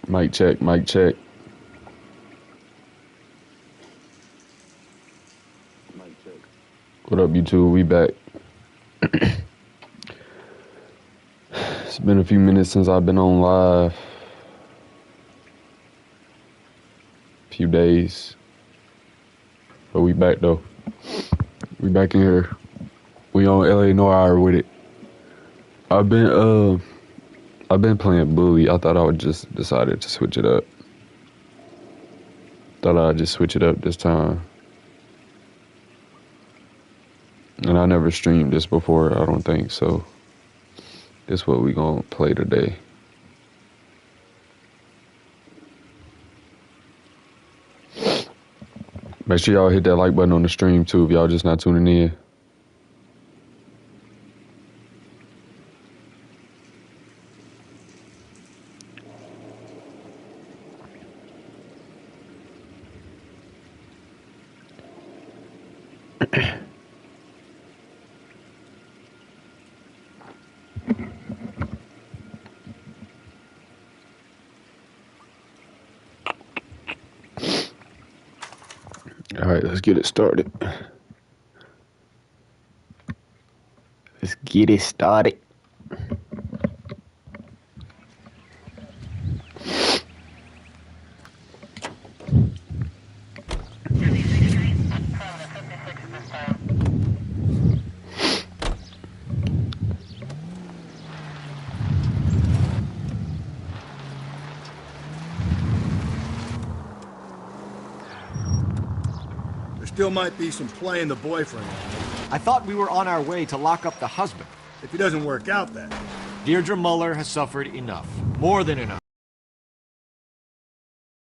Mic check, mic check. What up, YouTube? We back. It's been a few minutes since I've been on live. Few days. But we back though. We back in here. We on LA Noire with it. I've been playing Bully. I thought I would just decided to switch it up. Thought I'd just switch it up this time. And I never streamed this before, I don't think, so this is what we gonna play today. Make sure y'all hit that like button on the stream too if y'all just not tuning in. All right, let's get it started. Let's get it started. Still might be some playing the boyfriend. I thought we were on our way to lock up the husband. If it doesn't work out, then. Deirdre Muller has suffered enough. More than enough.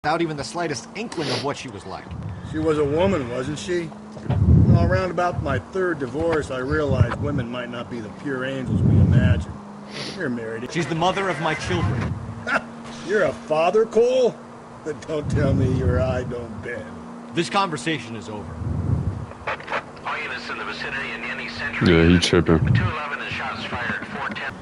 Without even the slightest inkling of what she was like. She was a woman, wasn't she? Well, around about my third divorce, I realized women might not be the pure angels we imagine. You're married. She's the mother of my children. You're a father, Cole? But don't tell me your eye don't bend. This conversation is over. All units in the vicinity in any century. Yeah, he tripping. 211 and shots fired at 410.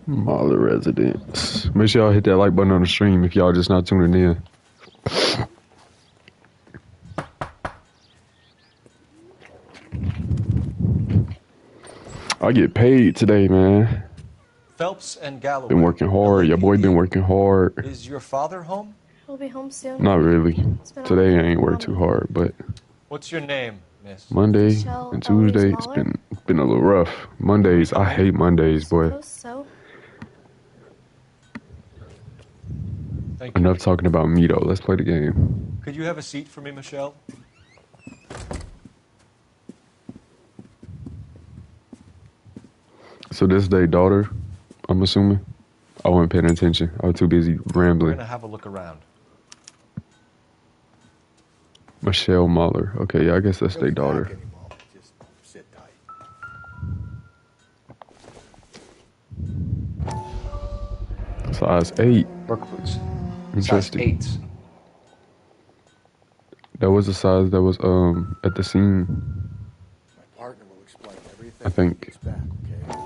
Mahler residence. Make sure y'all hit that like button on the stream if y'all just not tuning in. I get paid today, man. Phelps and Galloway. Been working hard. Your boy been working hard. Is your father home? He'll be home soon. Not really. Today I ain't worked too hard, but What's your name, miss? Monday Michelle and Tuesday it's been a little rough. Mondays, I hate Mondays, boy. Suppose so. Thank you. Enough talking about me though. Let's play the game. Could you have a seat for me, Michelle? So this is their daughter, I'm assuming. I wasn't paying attention. I was too busy We're rambling. gonna have a look around. Michelle Mahler. Okay, yeah, I guess that's their Don't be daughter. back anymore. Just sit tight. Size 8. Work boots. Interesting. Size 8s. That was the size that was at the scene. My partner will explain everything. I think. He's back, okay?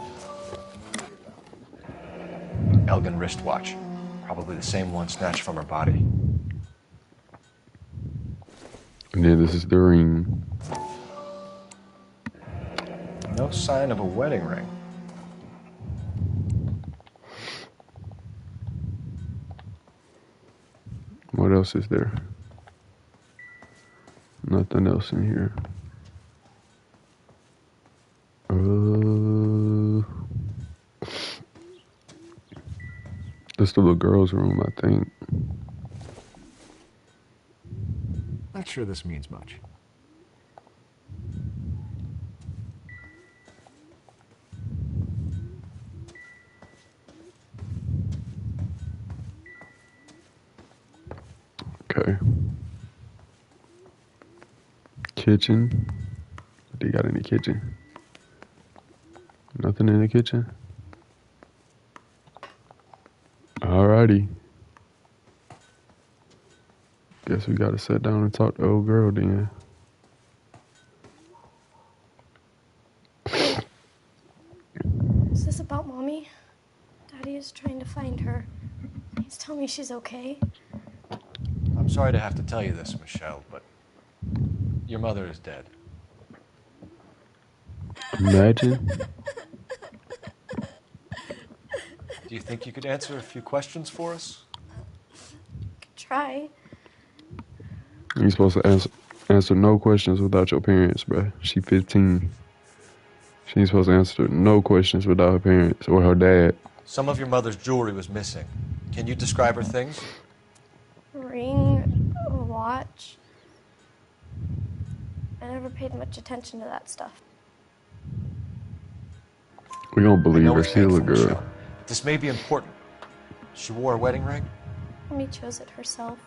Elgin wristwatch. Probably the same one snatched from her body. And then this is the ring. No sign of a wedding ring. What else is there? Nothing else in here. This the little girl's room, I think. Not sure this means much. Okay. Kitchen. Do you got any kitchen? Nothing in the kitchen? Alrighty. Guess we gotta sit down and talk to old girl then. Is this about Mommy? Daddy is trying to find her. Please tell me she's okay. I'm sorry to have to tell you this, Michelle, but your mother is dead. Imagine. Do you think you could answer a few questions for us? Try. You're supposed to answer no questions without your parents, bruh. She 15. She ain't supposed to answer no questions without her parents or her dad. Some of your mother's jewelry was missing. Can you describe her things? Ring, a watch. I never paid much attention to that stuff. We don't I believe know her. it's She's a painful, girl. Michelle, but this may be important. She wore a wedding ring? Mommy chose it herself.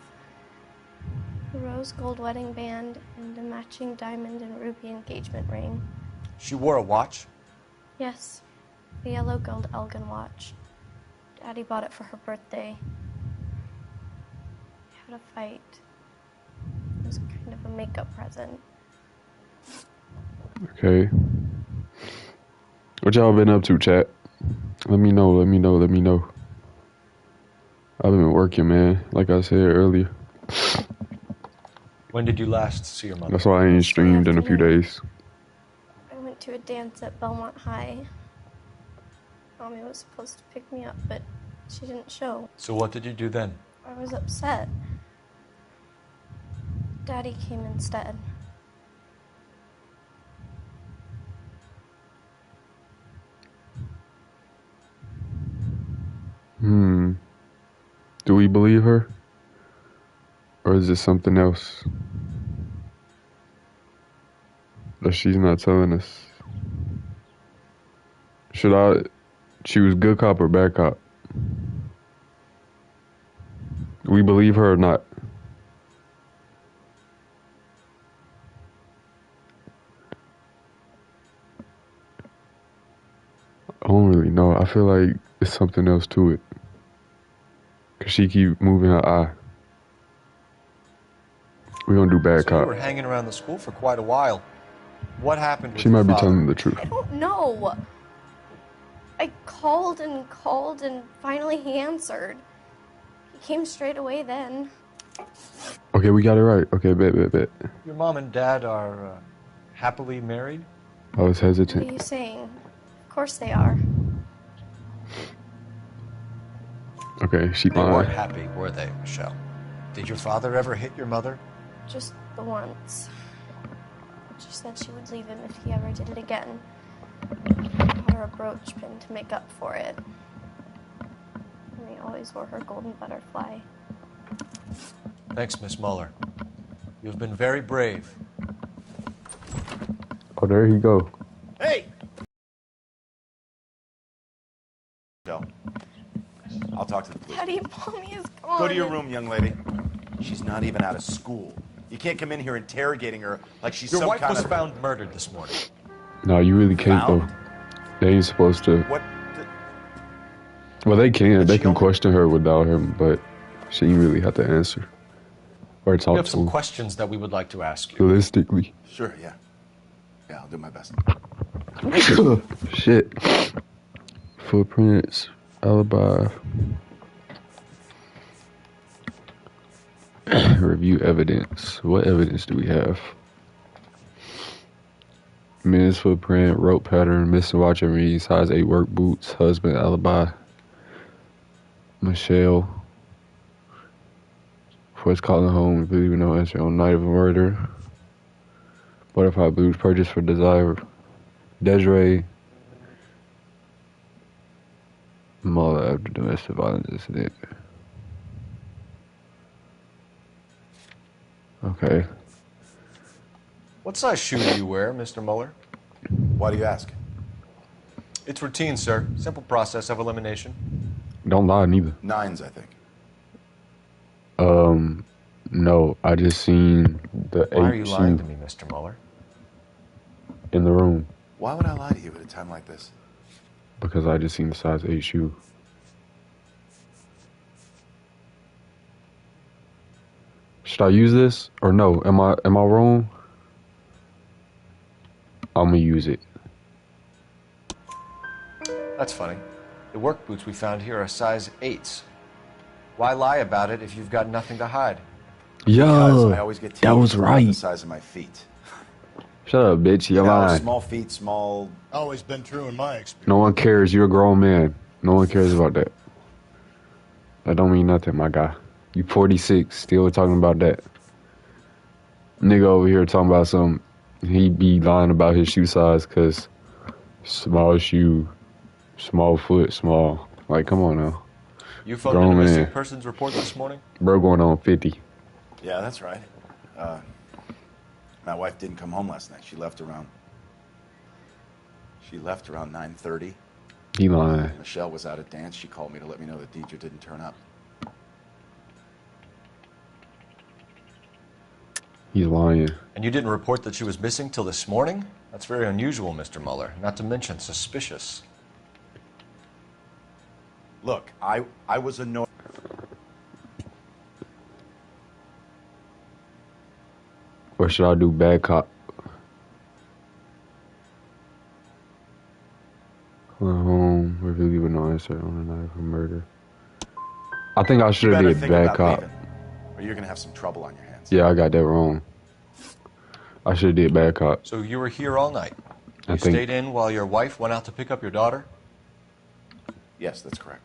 A rose gold wedding band and a matching diamond and ruby engagement ring. She wore a watch? Yes, the yellow gold Elgin watch. Daddy bought it for her birthday. We had a fight. It was kind of a makeup present. Okay. What y'all been up to, chat? Let me know. I've been working, man. Like I said earlier. When did you last see your mother? That's why I ain't streamed in a few days. I went to a dance at Belmont High. Mommy was supposed to pick me up, but she didn't show. So what did you do then? I was upset. Daddy came instead. Do we believe her? Or is this something else that she's not telling us? Should I choose good cop or bad cop? Do we believe her or not? I don't really know. I feel like it's something else to it. Cause she keep moving her eye. We're gonna do bad So you cop. were hanging around the school for quite a while. What happened with She your might be father? telling the truth. I don't know. I called and finally he answered. He came straight away then. Okay, we got it right. Okay, bet. Your mom and dad are happily married? I was What are hesitant. you saying? Of course they are. Okay, she They weren't lying. happy, were they, Michelle? Did your father ever hit your mother? Just the once. She said she would leave him if he ever did it again. Got her a brooch pin to make up for it. And he always wore her golden butterfly. Thanks, Miss Muller. You've been very brave. Oh, there he go. Hey! Go. I'll talk to the police. Daddy, Mommy is gone. Go to your room, young lady. She's not even out of school. You can't come in here interrogating her like she's Your some wife kind was of... found murdered this morning. No, you really can't Found? though. They ain't supposed to. What? Well, they can. But They she can only- question her without him, but she ain't really have to answer or We talk have to some him. questions that we would like to ask you. Realistically. Sure, yeah. Yeah, I'll do my best. Shit. Footprints. alibi. Review evidence. What evidence do we have? Men's footprint, rope pattern, missing watch and ring, size 8 work boots, husband alibi. Michelle. First calling home, believing no answer on night of a murder. Butterfly boots purchased for desire. Desiree. Muller after domestic violence incident. Okay. What size shoe do you wear, Mr. Muller? Why do you ask? It's routine, sir. Simple process of elimination. Don't lie neither. 9s, I think. No, I just seen the 8 Why are you lying to shoe me, Mr. Muller? in the room Why would I lie to you at a time like this? because I just seen the size 8 shoe. Should I use this or no? Am I wrong? I'm gonna use it. That's funny. The work boots we found here are size 8s. Why lie about it if you've got nothing to hide? Because Yo, I always get that teased was about right. the size of my feet. Shut up, bitch. You're You know, lying. small feet, small... Always been true in my experience. No one cares. You're a grown man. No one cares about that. That don't mean nothing, my guy. You 46, still talking about that. Nigga over here talking about some. He be lying about his shoe size because small shoe, small foot, small. Like, come on now. You phoned Grown in a missing man. persons report this morning? Bro going on 50. Yeah, that's right. My wife didn't come home last night. She left around 9:30. He lying. Michelle was out at dance. She called me to let me know that Deidre didn't turn up. He's lying. And you didn't report that she was missing till this morning? That's very unusual, Mr. Muller. Not to mention suspicious. Look, I was annoyed. Or should I do bad cop? Calling home, reveal with no answer on the night of a murder. I think I You should have better did think bad about cop. leaving, or you're gonna have some trouble on your hands. Yeah, I got that wrong. I should have did bad cop. So you were here all night? I You think- stayed in while your wife went out to pick up your daughter? Yes, that's correct.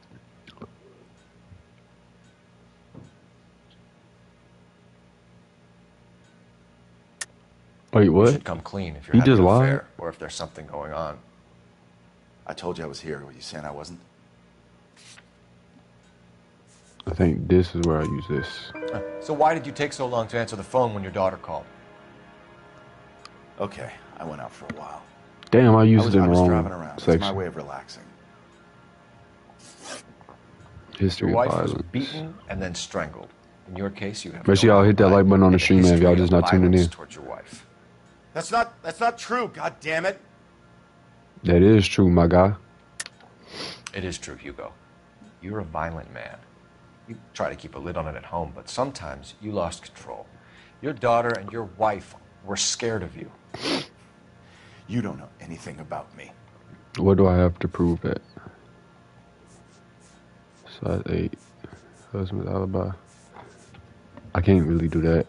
Wait, You what? should come clean if you're He having just an lied? affair or if there's something going on. I told you I was here. Were you saying I wasn't? I think this is where I use this. So why did you take so long to answer the phone when your daughter called? Okay, I went out for a while. Damn, I used it in I the was wrong driving around. It's my section. way of relaxing. History Your of wife was violence. beaten and then strangled. In your case, you have Make sure y'all hit that alibi like button on the and a stream, man, if y'all history just of not tuning violence in. towards your wife. That's not true. God damn it! That is true, my guy. It is true, Hugo. You're a violent man. You try to keep a lid on it at home, but sometimes you lost control. Your daughter and your wife were scared of you. You don't know anything about me. What do I have to prove that? Size 8. Husband's alibi. I can't really do that.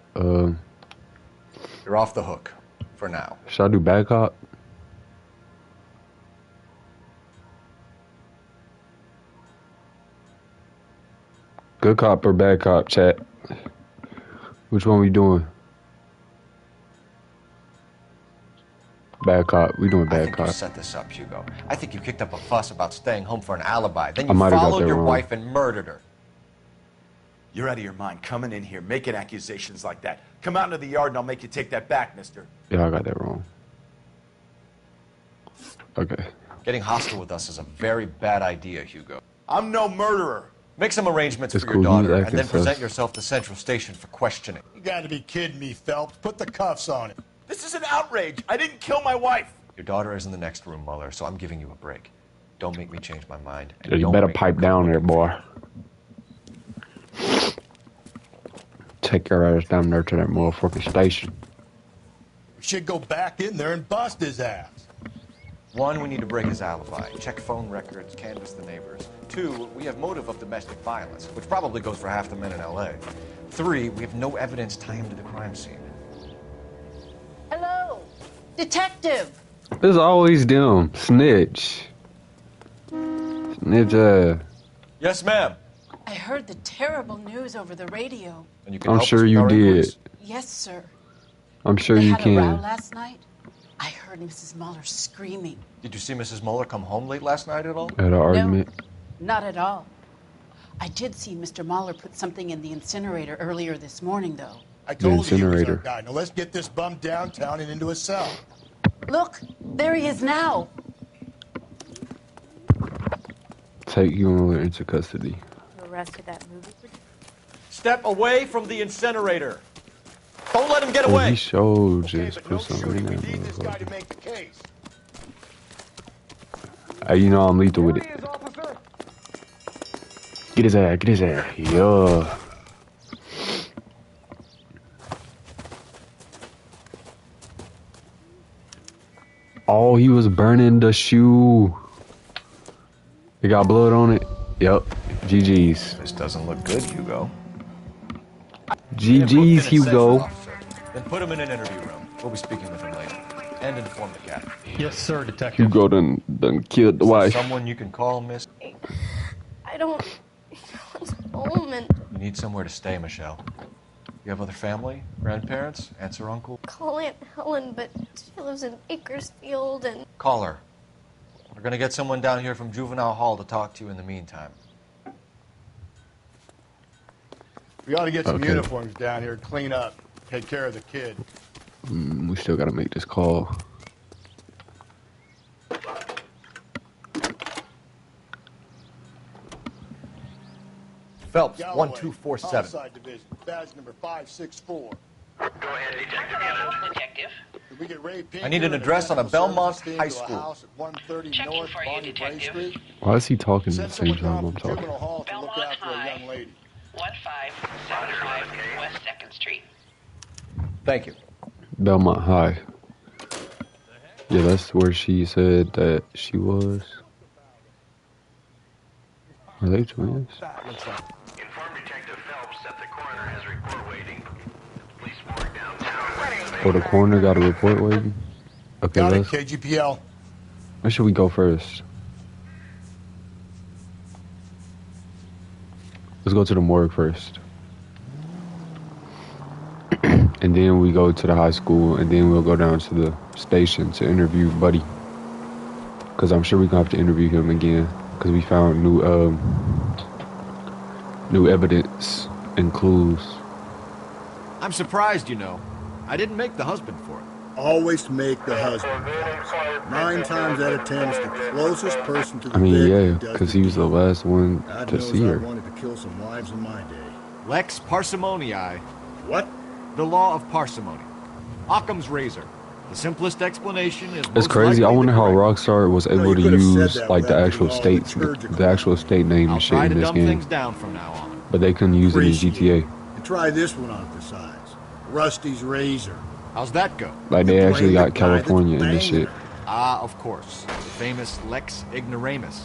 You're off the hook for now. Should I do bad cop? Good cop or bad cop, chat? Which one we doing? Bad cop. We doing I bad think you cop. set this up, Hugo. I think you kicked up a fuss about staying home for an alibi. Then I you might have got followed that your wrong. wife and murdered her. You're out of your mind coming in here making accusations like that. Come out into the yard and I'll make you take that back, mister. Yeah, I got that wrong. Okay. Getting hostile with us is a very bad idea, Hugo. I'm no murderer. Make some arrangements It's for cool, your he's daughter and acting then present sus. yourself to Central Station for questioning. You gotta be kidding me, Phelps. Put the cuffs on him. This is an outrage. I didn't kill my wife. Your daughter is in the next room, Muller, so I'm giving you a break. Don't make me change my mind. and Yeah, you don't better make me pipe come down there, looking for boy. Take your ass down there to that motherfucking station. We should go back in there and bust his ass. you. One, we need to break his alibi. Check phone records, canvass the neighbors. 2, we have motive of domestic violence, which probably goes for half the men in LA. 3, we have no evidence tying him to the crime scene. Hello, detective. There's always them. Snitch. Snitch. Yes, ma'am. I heard the terrible news over the radio. And you can I'm help sure us with you our did. inquiries? Yes, sir. I'm sure They you had a row can. last night. I heard Mrs. Mueller screaming. Did you see Mrs. Mueller come home late last night at all? Had an argument. No, not at all. I did see Mr. Mueller put something in the incinerator earlier this morning, though. I told you he was our incinerator. guy. Now let's get this bum downtown and into a cell. Look, there he is now. Take you into custody. You arrested that movie producer? Step away from the incinerator. Don't let him get Oh, away. he showed Okay, just but no put something shooting. in We need there. this guy to make the case. Hey, you know I'm lethal with it. Get his ass, get his ass. Yeah. Oh, he was burning the shoe. It got blood on it. Yep. GG's. This doesn't look good, Hugo. GG's, Hugo. Then put him in an interview room. We'll be speaking with him later. And inform the captain. Yes, sir, detective. Hugo done killed the wife. Someone you can call, miss? I don't. No one's home, and You need somewhere to stay, Michelle. You have other family? Grandparents? Aunts or uncle? call Aunt Helen, but she lives in Bakersfield, and Call her. We're gonna get someone down here from Juvenile Hall to talk to you in the meantime. We ought to get some Okay. uniforms down here, clean up, take care of the kid. We still gotta make this call. Phelps, Galloway, 1247. Homicide Division, badge number 564. Go ahead, Detective Unit. Detective. Did we get Ray Pinker I need an and address on a dental Belmont services team High to a School. house at 130 Checking North for you, Bonnie Bray Detective. Street? Why is he talking at Send the same someone time down I'm from talking? Juvenile Hall to look Belmont after a High. young lady. 1575 West 2nd Street. Thank you. Belmont High. Yeah, that's where she said that she was. Are they twins? Inform Detective Phelps that the coroner has a report waiting. Police morgue downtown. Oh, the coroner got a report waiting? Okay, Got it, let's. KGPL. Where should we go first? Let's go to the morgue first. And then we go to the high school, and then we'll go down to the station to interview Buddy. Because I'm sure we're going to have to interview him again. Because we found new evidence and clues. I'm surprised, you know. I didn't make the husband for it. Always make the husband. 9 times out of 10, it's the closest person to the I mean, victim yeah, who does because the he was the deed. last one God to knows see I her. wanted to kill some wives in my day. Lex parsimoniae. What? The law of parsimony. Occam's razor. The simplest explanation is It's most crazy. I likely wonder the how correct. Rockstar was able you to could have said use that like the without actual being all states, liturgical. the actual state name I'll and shit try in to this dumb game, things down from now on. but they couldn't use it in Appreciate GTA. it. And try this one on for size. Rusty's razor. How's that go? Like they You actually blame got the guy that's California in this banging shit. her. Ah, of course. The famous Lex ignoramus.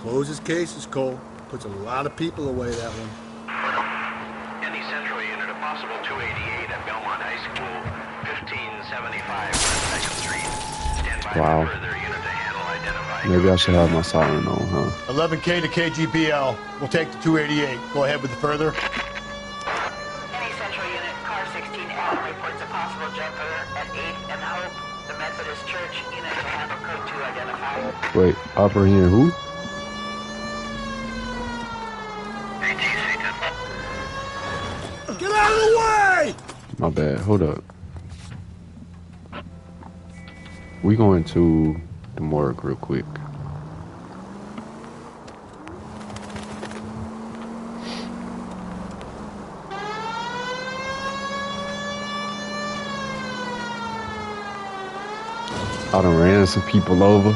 Closes cases, Cole. Puts a lot of people away, that one. Any Central Unit, a possible 288 at Belmont High School, 1575 West 2nd Street. Stand by Wow. for further unit to handle identifying. Maybe I should have my siren on, huh? 11K to KGPL. We'll take the 288. Go ahead with the further. Any Central Unit, car 16L reports a possible jumper at 8th and Hope. The Methodist Church unit to handle code 2 identified. Wait, apprehend who? Get out of the way! My bad. Hold up. We going to the morgue real quick. I done ran some people over.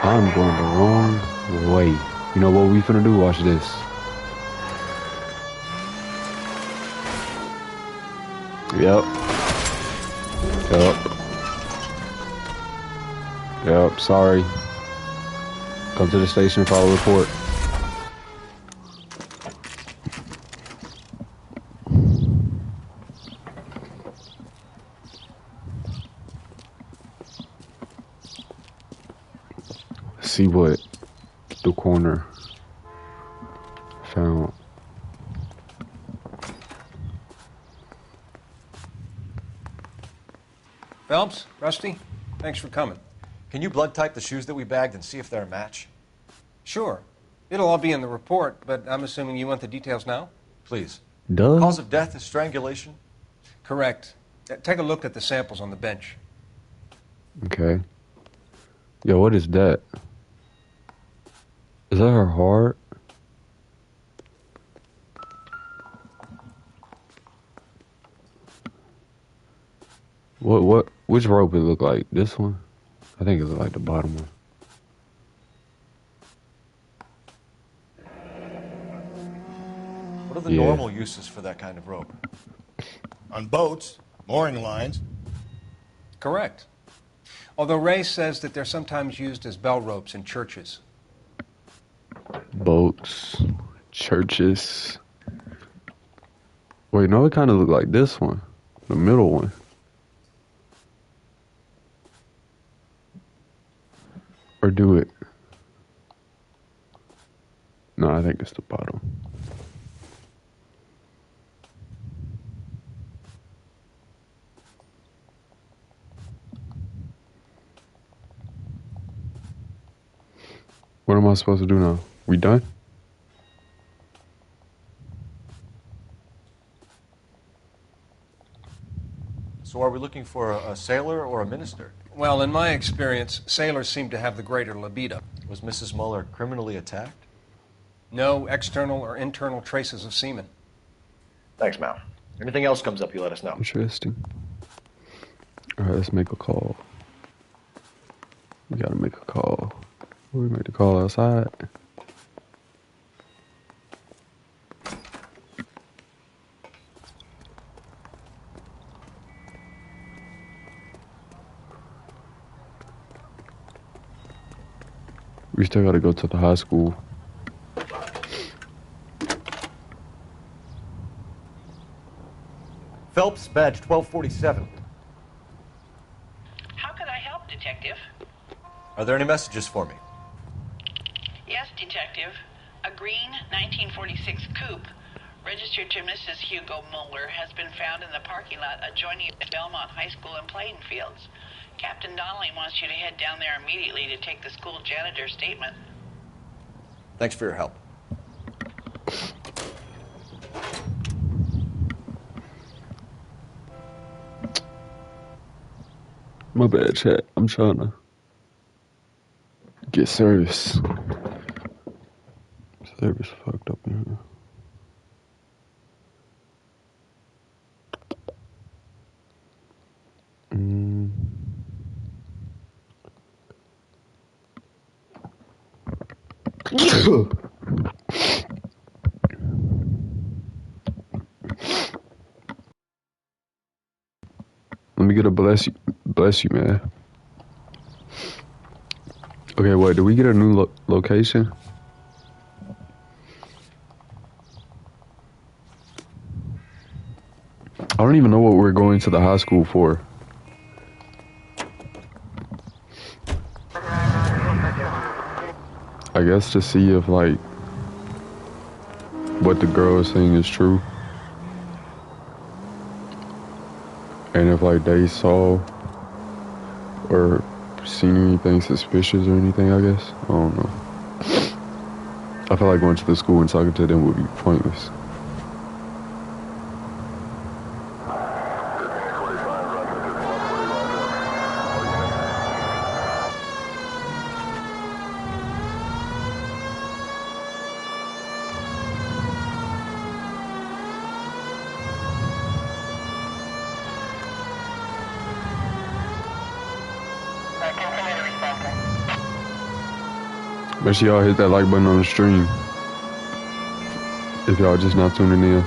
I'm going the wrong way. You know what we finna do? Watch this. Yep. Yep, sorry. Come to the station, file a report. Let's see what the coroner found. Phelps, Rusty, thanks for coming. Can you blood type the shoes that we bagged and see if they're a match? Sure. It'll all be in the report, but I'm assuming you want the details now? Please. Duh. Cause of death is strangulation? Correct. Take a look at the samples on the bench. Okay. Yo, what is that? Is that her heart? Which rope it look like? This one? I think it look like the bottom one. What are the normal uses for that kind of rope? On boats, mooring lines. Correct. Although Ray says that they're sometimes used as bell ropes in churches. Boats, churches. Wait, no, it kind of look like this one. The middle one. Or do it? No, I think it's the bottom. What am I supposed to do now? We done? So are we looking for a sailor or a minister? Well, in my experience, sailors seem to have the greater libido. Was Mrs. Muller criminally attacked? No external or internal traces of semen. Thanks, Mal. Anything else comes up, you let us know. Interesting. Alright, let's make a call. We gotta make a call. We make the call outside. We still gotta go to the high school. Phelps, badge 1247. How could I help, Detective? Are there any messages for me? Yes, Detective. A green 1946 coupe, registered to Mrs. Hugo Muller, has been found in the parking lot adjoining Belmont High School in Playing Fields. Captain Donnelly wants you to head down there immediately to take the school janitor's statement. Thanks for your help. My bad, chat. I'm trying to get service. Service fucked up in here. Let me get a bless you, man. Okay, wait, did we get a new location? I don't even know what we're going to the high school for. I guess to see if, like, what the girl is saying is true. And if, like, they saw or seen anything suspicious or anything, I guess. I don't know. I feel like going to the school and talking to them would be pointless. Make sure y'all hit that like button on the stream if y'all just not tuning in.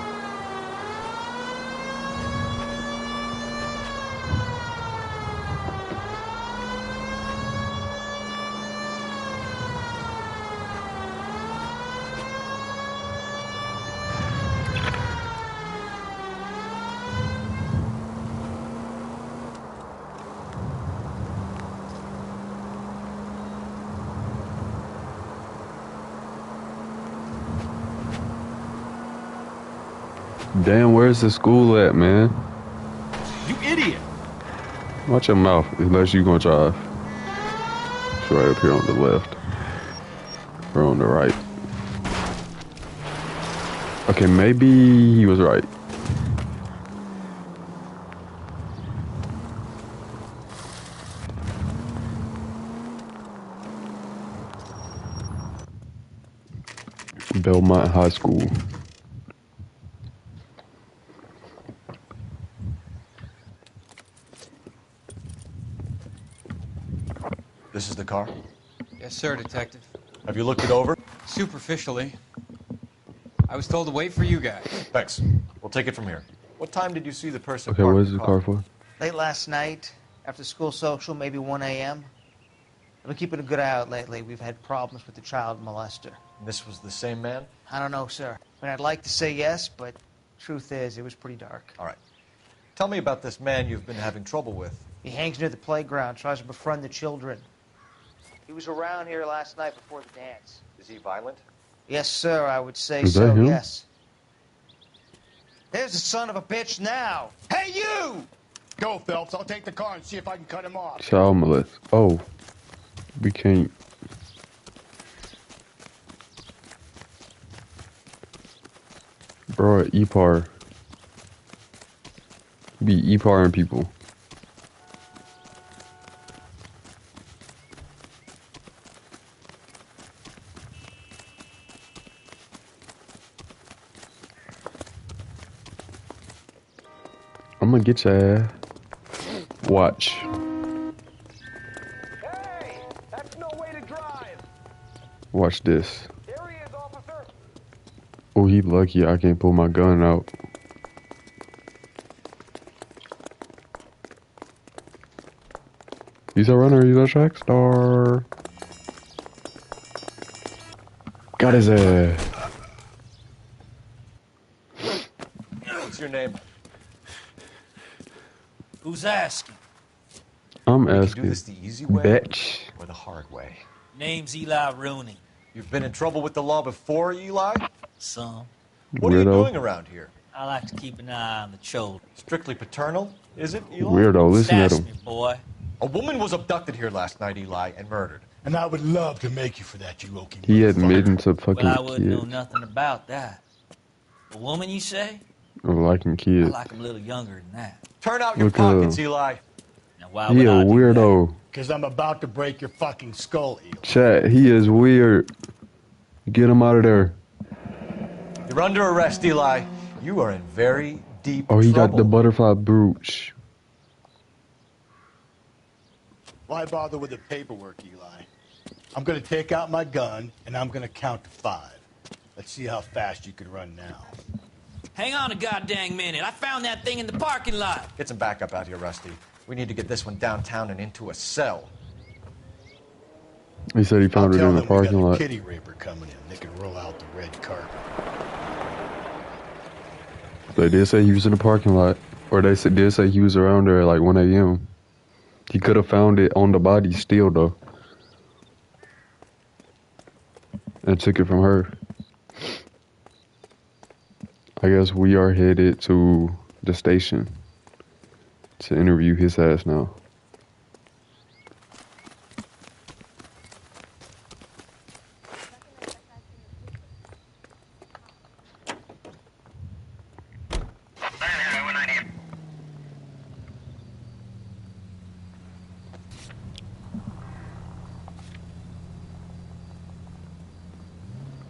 Damn, where's the school at, man? You idiot! Watch your mouth, unless you gonna drive. It's right up here on the left. Or on the right. Okay, maybe he was right. Belmont High School. This is the car? Yes, sir, Detective. Have you looked it over? Superficially. I was told to wait for you guys. Thanks. We'll take it from here. What time did you see the person Okay, park where's the car for? Late last night, after school social, maybe 1 a.m. I've been keeping a good eye out lately. We've had problems with the child molester. This was the same man? I don't know, sir. I mean, I'd like to say yes, but truth is, it was pretty dark. All right. Tell me about this man you've been having trouble with. He hangs near the playground, tries to befriend the children. He was around here last night before the dance. Is he violent? Yes, sir, I would say Is that so, him? yes. There's the son of a bitch now. Hey, you! Go, Phelps. I'll take the car and see if I can cut him off. Child molest. Oh. We can't. Bro, EPAR. Be EPARing people. I'm gonna get your ass. Watch. Hey, that's no way to drive. Watch this. There he is, officer. Oh, he lucky I can't pull my gun out. He's a runner, he's a track star. Got his ass. What's your name? Who's asking? I'm We can asking. do this the easy way Bitch. or the hard way? Name's Eli Rooney. You've been in trouble with the law before, Eli? Some. What are you Weirdo. doing around here? I like to keep an eye on the children. Strictly paternal, is it, Eli? Weirdo, listen at Sass him. me, boy. A woman was abducted here last night, Eli, and murdered. And I would love to make you for that, you okie He admitting to fucking Well, I wouldn't know kids. nothing about that. A woman, you say? Or liking I kids. like 'em a little younger than that. Turn out your Look at pockets, him. Eli. Now, why He would a I do weirdo. Because I'm about to break your fucking skull, Eli. Chat, he is weird. Get him out of there. You're under arrest, Eli. You are in very deep Oh, he trouble. got the butterfly brooch. Why bother with the paperwork, Eli? I'm going to take out my gun, and I'm going to count to 5. Let's see how fast you can run now. Hang on a goddamn minute. I found that thing in the parking lot. Get some backup out here, Rusty. We need to get this one downtown and into a cell. He said he found it Tell in the them parking we got lot. a kitty raper coming in. They can roll out the red carpet. They did say he was in the parking lot. Or they did say he was around there at like 1 a.m. He could have found it on the body still, though. And took it from her. I guess we are headed to the station to interview his ass now.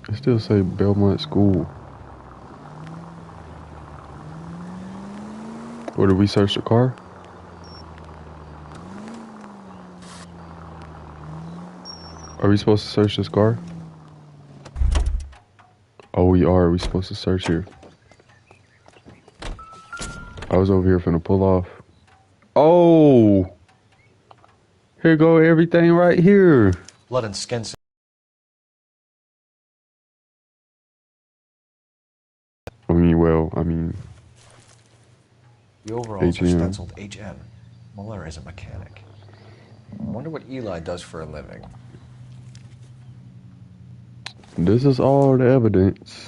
I still say Belmont School. Or did we search the car? Are we supposed to search this car? Oh, we are. Are we supposed to search here? I was over here finna pull off. Oh! Here go everything right here. Blood and skin. I mean, The overalls are HM. stenciled HM. Muller is a mechanic. I wonder what Eli does for a living. This is all the evidence.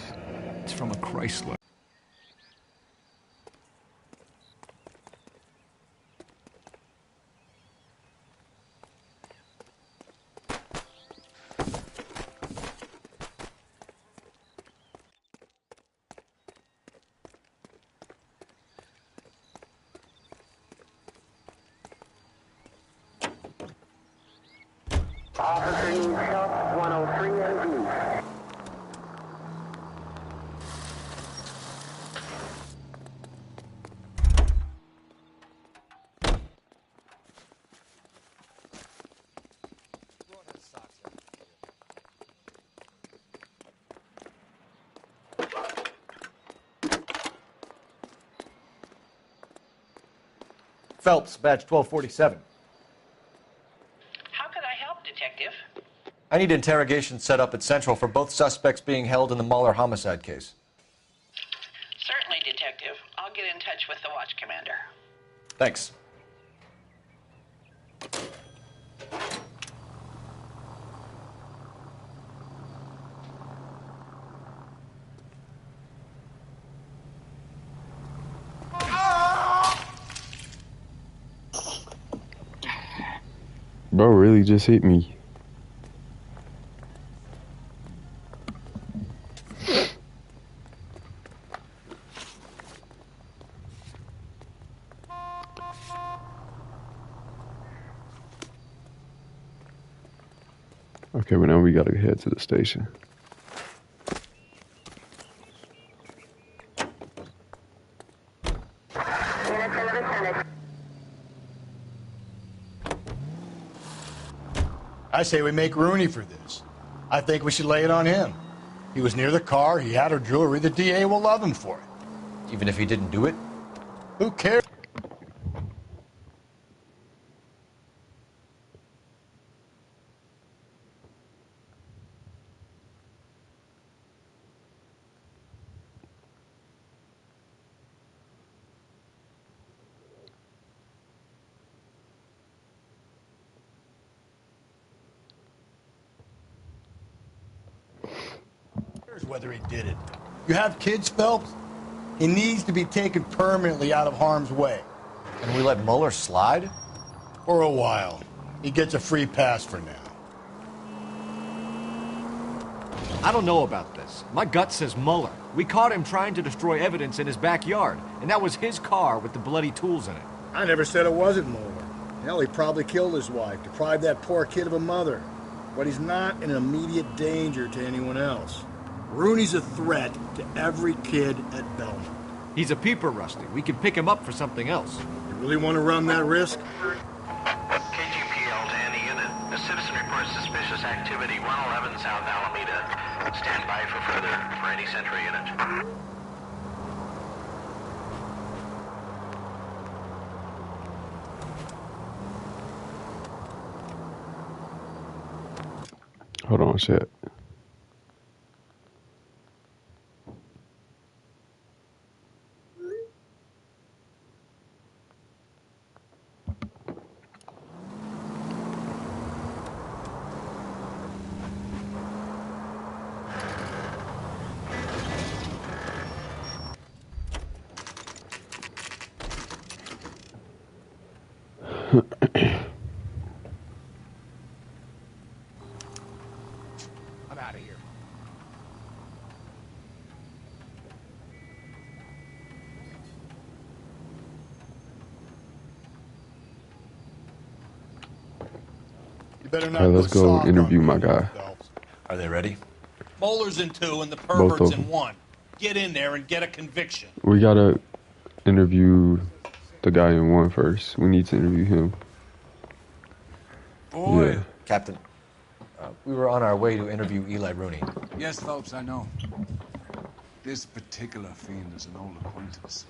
It's from a Chrysler. Phelps, badge 1247. How could I help, Detective? I need interrogation set up at Central for both suspects being held in the Mahler homicide case. Certainly, Detective. I'll get in touch with the watch commander. Thanks. Bro really just hit me. Okay, but now we gotta head to the station. I say we make Rooney for this. I think we should lay it on him. He was near the car, he had her jewelry, the DA will love him for it. Even if he didn't do it? Who cares? Whether he did it. You have kids, Phelps? He needs to be taken permanently out of harm's way. And we let Mueller slide? For a while. He gets a free pass for now. I don't know about this. My gut says Mueller. We caught him trying to destroy evidence in his backyard, and that was his car with the bloody tools in it. I never said it wasn't Mueller. Hell, he probably killed his wife, deprived that poor kid of a mother. But he's not in immediate danger to anyone else. Rooney's a threat to every kid at Belmont. He's a peeper, Rusty. We can pick him up for something else. You really want to run that risk? KGPL to any unit. A citizen reports suspicious activity 111 South Alameda. Stand by for any Central unit. Hold on, shit. I'm out of here. You better not All right, let's go soft interview on my me, guy. Phelps. Are they ready? Bowler's in 2 and the Both pervert's of in them. 1. Get in there and get a conviction. We gotta interview the guy in 1 first. We need to interview him. Boy. Yeah. Captain, we were on our way to interview Eli Rooney. Yes, Phelps, I know. This particular fiend is an old acquaintance.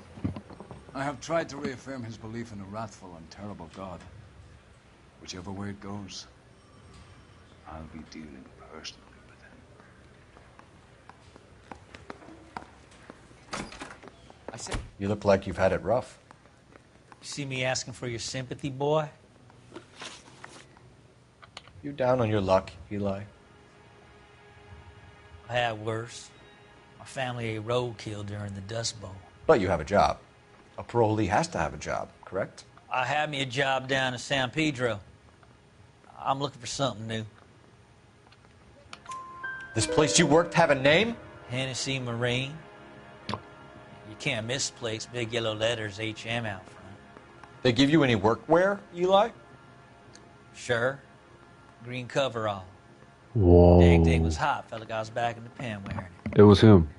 I have tried to reaffirm his belief in a wrathful and terrible God. Whichever way it goes, I'll be dealing personally with him. I say, You look like you've had it rough. you see me asking for your sympathy, boy? You down on your luck, Eli? I had worse. My family ate roadkill during the Dust Bowl. But you have a job. A parolee has to have a job, correct? I had me a job down in San Pedro. I'm looking for something new. This place you worked have a name? Hennessy Marine. You can't miss the place. Big yellow letters, HM out front. They give you any workwear, Eli? Sure. Green coverall. Whoa. Dang thing was hot. Felt like I was back in the pen wearing it. It was him.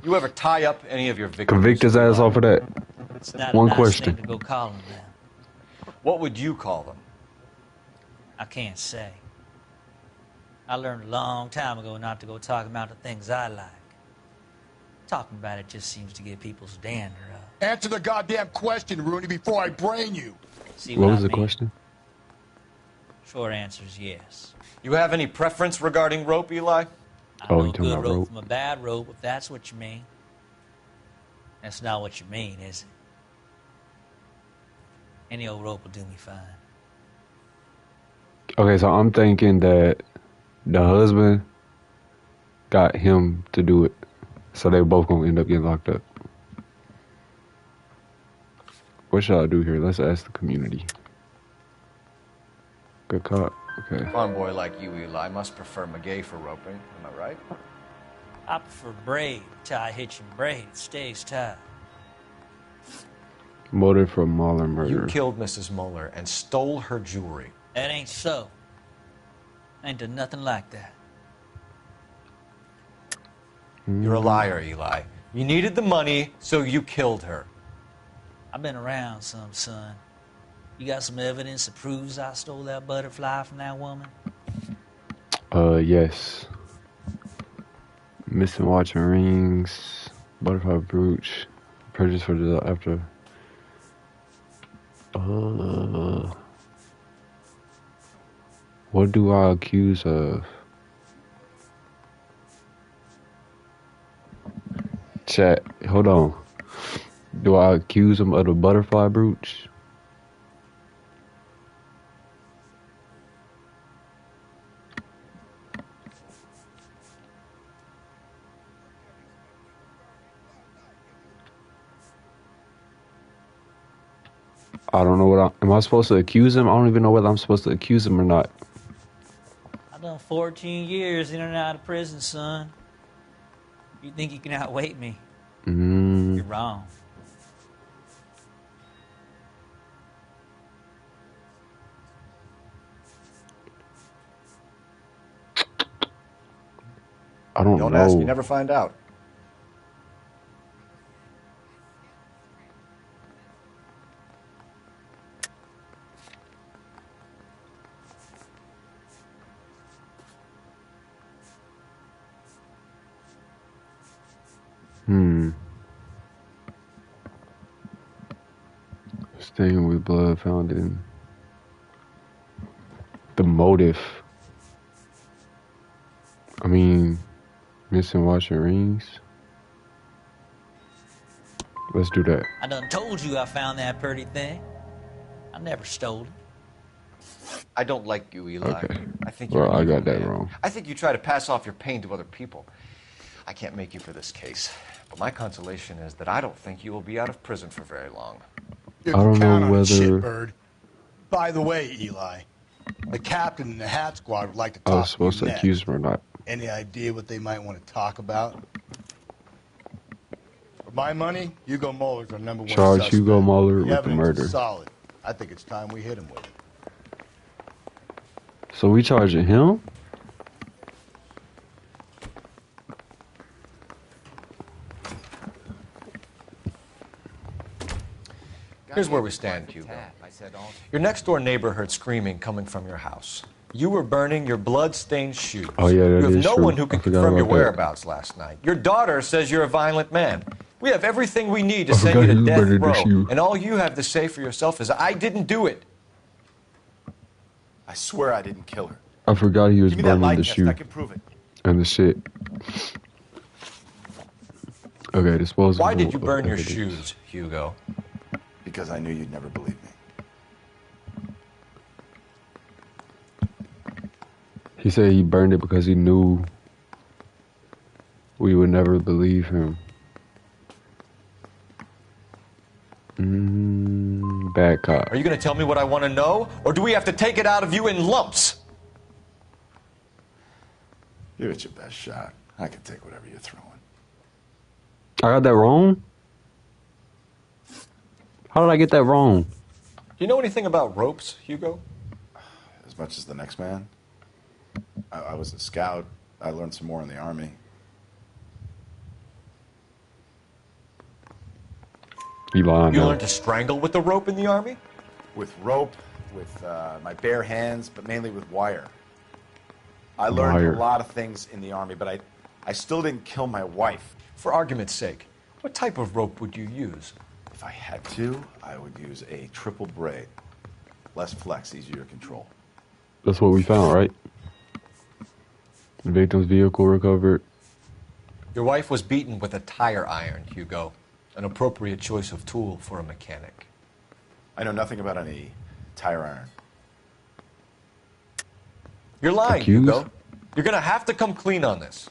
You ever tie up any of your victims? Convict his ass off of that. It's not One a nice question. thing to go calling them. What would you call them? I can't say. I learned a long time ago not to go talking about the things I like. Talking about it just seems to get people's dander up. Answer the goddamn question, Rooney, before I brain you. See What what was I the mean? question? Short answer is yes. You have any preference regarding rope, Eli? I Oh, know you a talking good about rope rope? from a bad rope, if that's what you mean. That's not what you mean, is it? Any old rope will do me fine. Okay, so I'm thinking that the husband got him to do it, so they both gonna end up getting locked up. What should I do here? Let's ask the community. Good cop. Okay. Farm boy like you, Eli, must prefer McGay for roping. Am I right? I prefer braid. Tie hitching braid. It stays tight. Motive for Mahler murder. You killed Mrs. Muller and stole her jewelry. That ain't so. I ain't done nothing like that. You're a liar, Eli. You needed the money, so you killed her. I've been around some, son. You got some evidence that proves I stole that butterfly from that woman? Yes. Missing watch and rings, butterfly brooch, purchase for the after. What do I accuse of? Chat, hold on. Do I accuse him of the butterfly brooch? I don't know am I supposed to accuse him? I don't even know whether I'm supposed to accuse him or not. I done 14 years in and out of prison, son. You think you can outweight me? You're wrong. I don't know. Don't ask, you never find out. Staying with blood found in the motive. I mean, missing watch and rings. Let's do that. I done told you I found that pretty thing. I never stole it. I don't like you, Eli. Okay. I think you're Well, an I evil got that man. wrong. I think you try to pass off your pain to other people. I can't make you for this case. But my consolation is that I don't think you will be out of prison for very long. You I don't can count know on it, whether- shitbird. By the way, Eli, the captain and the hat squad would like to I talk was supposed to to you accuse next. him or not. Any idea what they might want to talk about? For my money, Hugo Muller's our number one Charge suspect. Hugo Muller The with the evidence murder. is solid. I think it's time we hit him with it. So we charging him? Here's where we stand, Hugo. Your next door neighbor heard screaming coming from your house. You were burning your blood-stained shoes. Oh, yeah, that You have is no true. one who I can forgot confirm your about that. whereabouts last night. Your daughter says you're a violent man. We have everything we need to I send forgot you he to was death burning the row. shoe. And all you have to say for yourself is, I didn't do it. I swear I didn't kill her. I forgot he was Give me that burning lie the test. shoe I can prove it. and the shit. Okay, disposable. Why did you of burn your evidence. shoes, Hugo? Because I knew you'd never believe me. He said he burned it because he knew we would never believe him. Bad cop. Are you going to tell me what I want to know? Or do we have to take it out of you in lumps? Give it your best shot. I can take whatever you're throwing. I got that wrong? How did I get that wrong? Do you know anything about ropes, Hugo? As much as the next man. I was a scout. I learned some more in the Army. You lying You now. learned to strangle with the rope in the Army? With rope, with my bare hands, but mainly with wire. I learned Wire. a lot of things in the Army, but I still didn't kill my wife. For argument's sake, what type of rope would you use? If I had to, I would use a triple braid. Less flex, easier to control. That's what we found, right? The victim's vehicle recovered. Your wife was beaten with a tire iron, Hugo. An appropriate choice of tool for a mechanic. I know nothing about any tire iron. You're lying, Accused? Hugo. You're gonna have to come clean on this.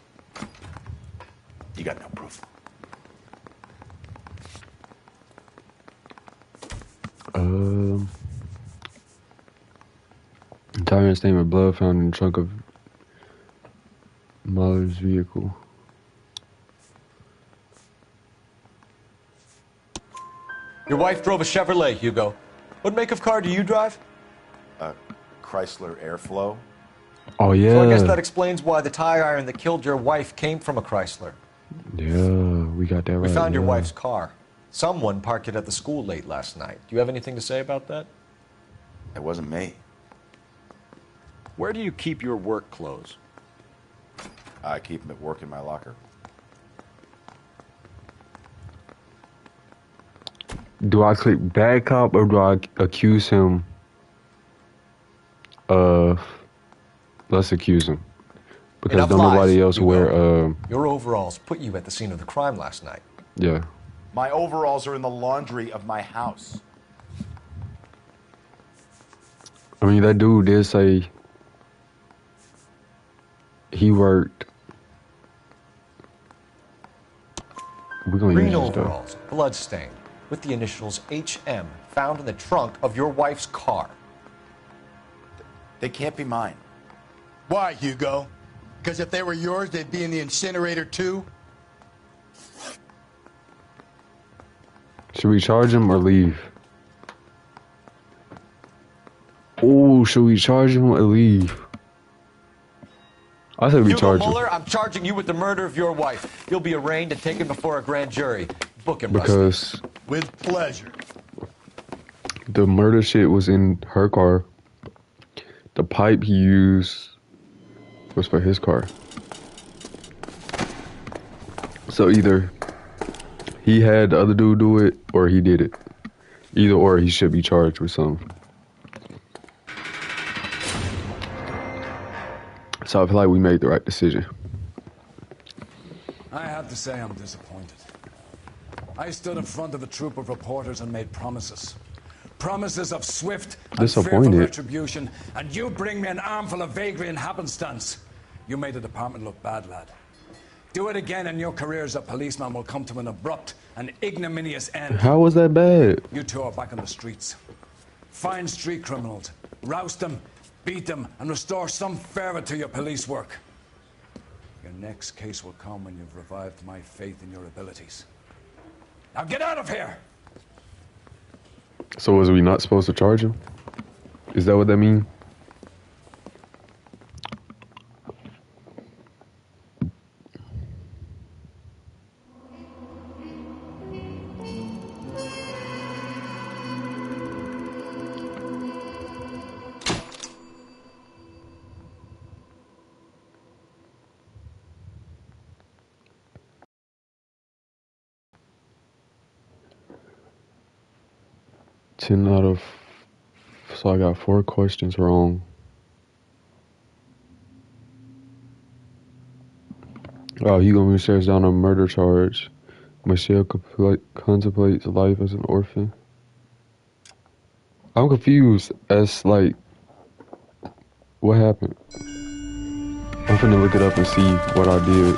You got no proof. Tire stain with blood found in the trunk of Mahler's vehicle. Your wife drove a Chevrolet, Hugo. What make of car do you drive? A Chrysler Airflow. Oh, yeah. So I guess that explains why the tire iron that killed your wife came from a Chrysler. Yeah, we got that right. We found your yeah. wife's car. Someone parked it at the school late last night. Do you have anything to say about that? It wasn't me. Where do you keep your work clothes? I keep them at work in my locker. Do I click bad cop or do I accuse him of... Let's accuse him. Because Enough don't nobody lies, else Hugo. wear... Your overalls put you at the scene of the crime last night. Yeah. My overalls are in the laundry of my house. I mean, that dude did say he worked. We're gonna Green use this stuff. overalls, bloodstained, with the initials HM found in the trunk of your wife's car. They can't be mine. Why, Hugo? Because if they were yours, they'd be in the incinerator too? Should we charge him or leave? Oh, should we charge him or leave? I said we Hugo charge him. Mueller, I'm charging you with the murder of your wife. You'll be arraigned and taken before a grand jury. Book him, Because with pleasure. the murder shit was in her car. The pipe he used was for his car. So either he had the other dude do it or he did it. Either or, he should be charged with something. So I feel like we made the right decision. I have to say I'm disappointed. I stood in front of a troop of reporters and made promises. Promises of swift and fearful Disappointed. retribution, and you bring me an armful of vagary and happenstance. You made the department look bad, lad. Do it again and your career as a policeman will come to an abrupt and ignominious end. How was that bad? You two are back on the streets. Find street criminals, roust them, beat them, and restore some fervor to your police work. Your next case will come when you've revived my faith in your abilities. Now get out of here! So was we not supposed to charge him? Is that what that means? So I got 4 questions wrong. Oh, Hugo stares down a murder charge. Michelle contemplates life as an orphan. I'm confused as like, what happened? I'm finna look it up and see what I did.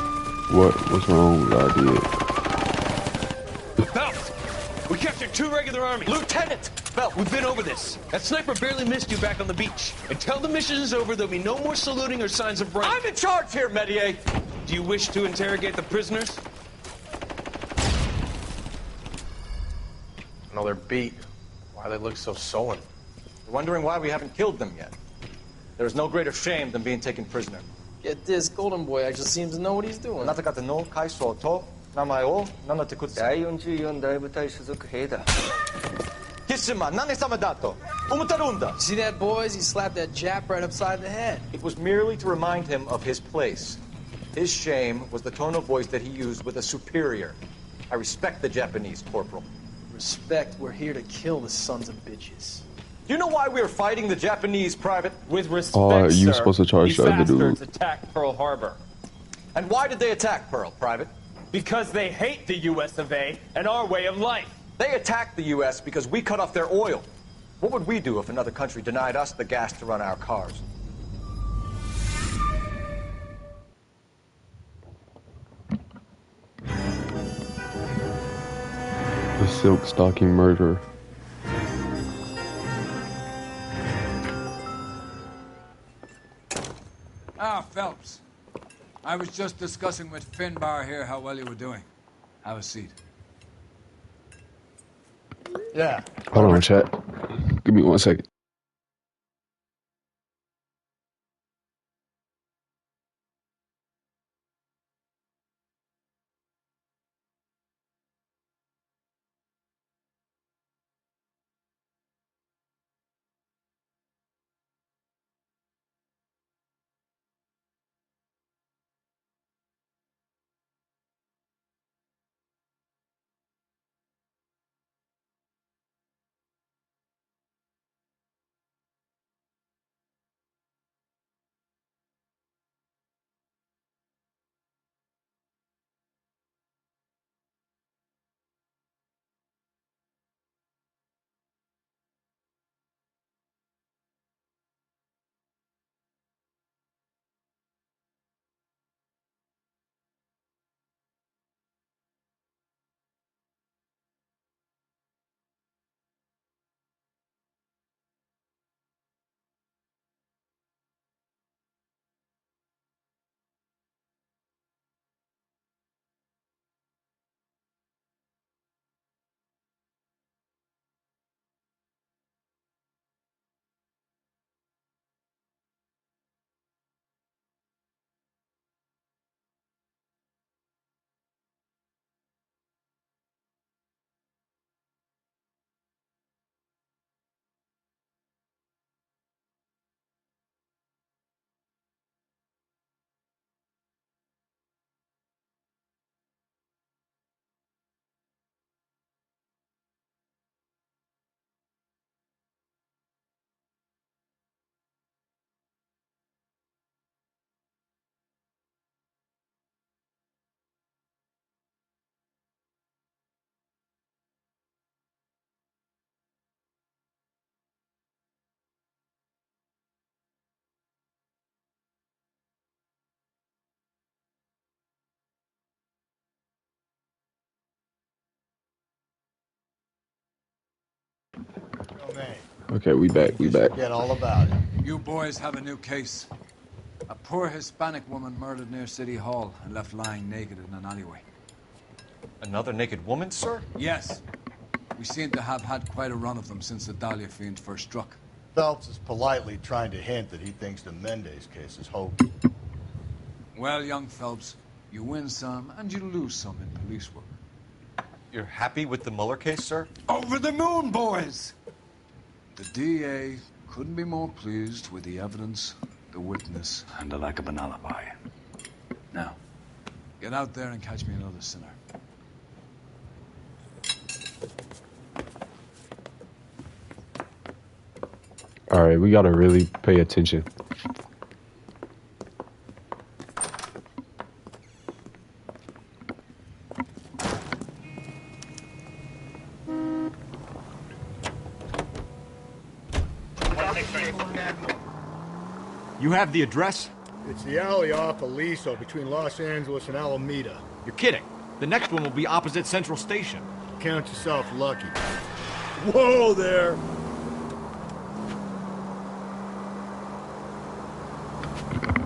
What was wrong with what I did. Phelps! We captured 2 regular army. Lieutenant! Phelps, we've been over this. That sniper barely missed you back on the beach. Until the mission is over, there'll be no more saluting or signs of rank. I'm in charge here, Medier! Do you wish to interrogate the prisoners? No, they're beat. Why they look so sullen? You're wondering why we haven't killed them yet. There is no greater shame than being taken prisoner. Get this, Golden Boy actually seems to know what he's doing. あなた方の階層と名前を名乗ってください。第44大部隊所属兵だ。キスマ、何様だと思ってるんだ。 See that, boys? He slapped that Jap right upside the head. It was merely to remind him of his place. His shame was the tone of voice that he used with a superior. I respect the Japanese, Corporal. Respect, we're here to kill the sons of bitches. Do you know why we're fighting the Japanese, Private? With respect, you were sir, supposed to charge these the other dude. bastards attacked Pearl Harbor. And why did they attack Pearl, Private? Because they hate the U.S. of A. and our way of life. They attacked the U.S. because we cut off their oil. What would we do if another country denied us the gas to run our cars? The silk stocking murderer. Ah, Phelps. I was just discussing with Finbar here how well you were doing. Have a seat. Yeah. Hold on, chat. Give me 1 second. Okay, we back. We back. Forget all about it. You boys have a new case. A poor Hispanic woman murdered near City Hall and left lying naked in an alleyway. Another naked woman, sir? Yes. We seem to have had quite a run of them since the Dahlia fiend first struck. Phelps is politely trying to hint that he thinks the Mendez case is hokey. Well, young Phelps, you win some and you lose some in police work. You're happy with the Mueller case, sir? Over the moon, boys! The DA couldn't be more pleased with the evidence, the witness, and the lack of an alibi. Now, get out there and catch me another sinner. All right, we gotta really pay attention. You have the address? It's the alley off Aliso between Los Angeles and Alameda. You're kidding. The next one will be opposite Central Station. Count yourself lucky. Whoa there!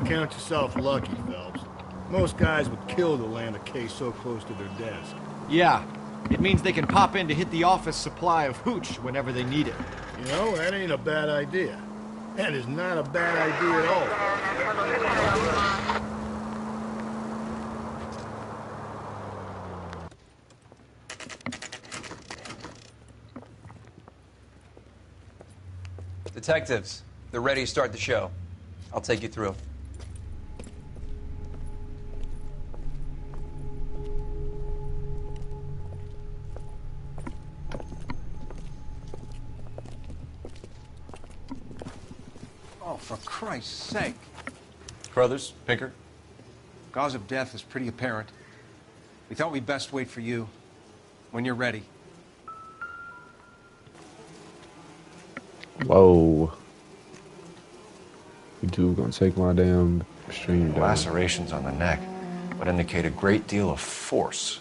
Count yourself lucky, Phelps. Most guys would kill to land a case so close to their desk. Yeah. It means they can pop in to hit the office supply of hooch whenever they need it. You know, that ain't a bad idea. That is not a bad idea at all. Detectives, they're ready to start the show. I'll take you through. for Christ's sake. Crothers, Pinker. Cause of death is pretty apparent. We thought we'd best wait for you. When you're ready. Whoa. You two gonna take my damn stream down. Lacerations on the neck would indicate a great deal of force.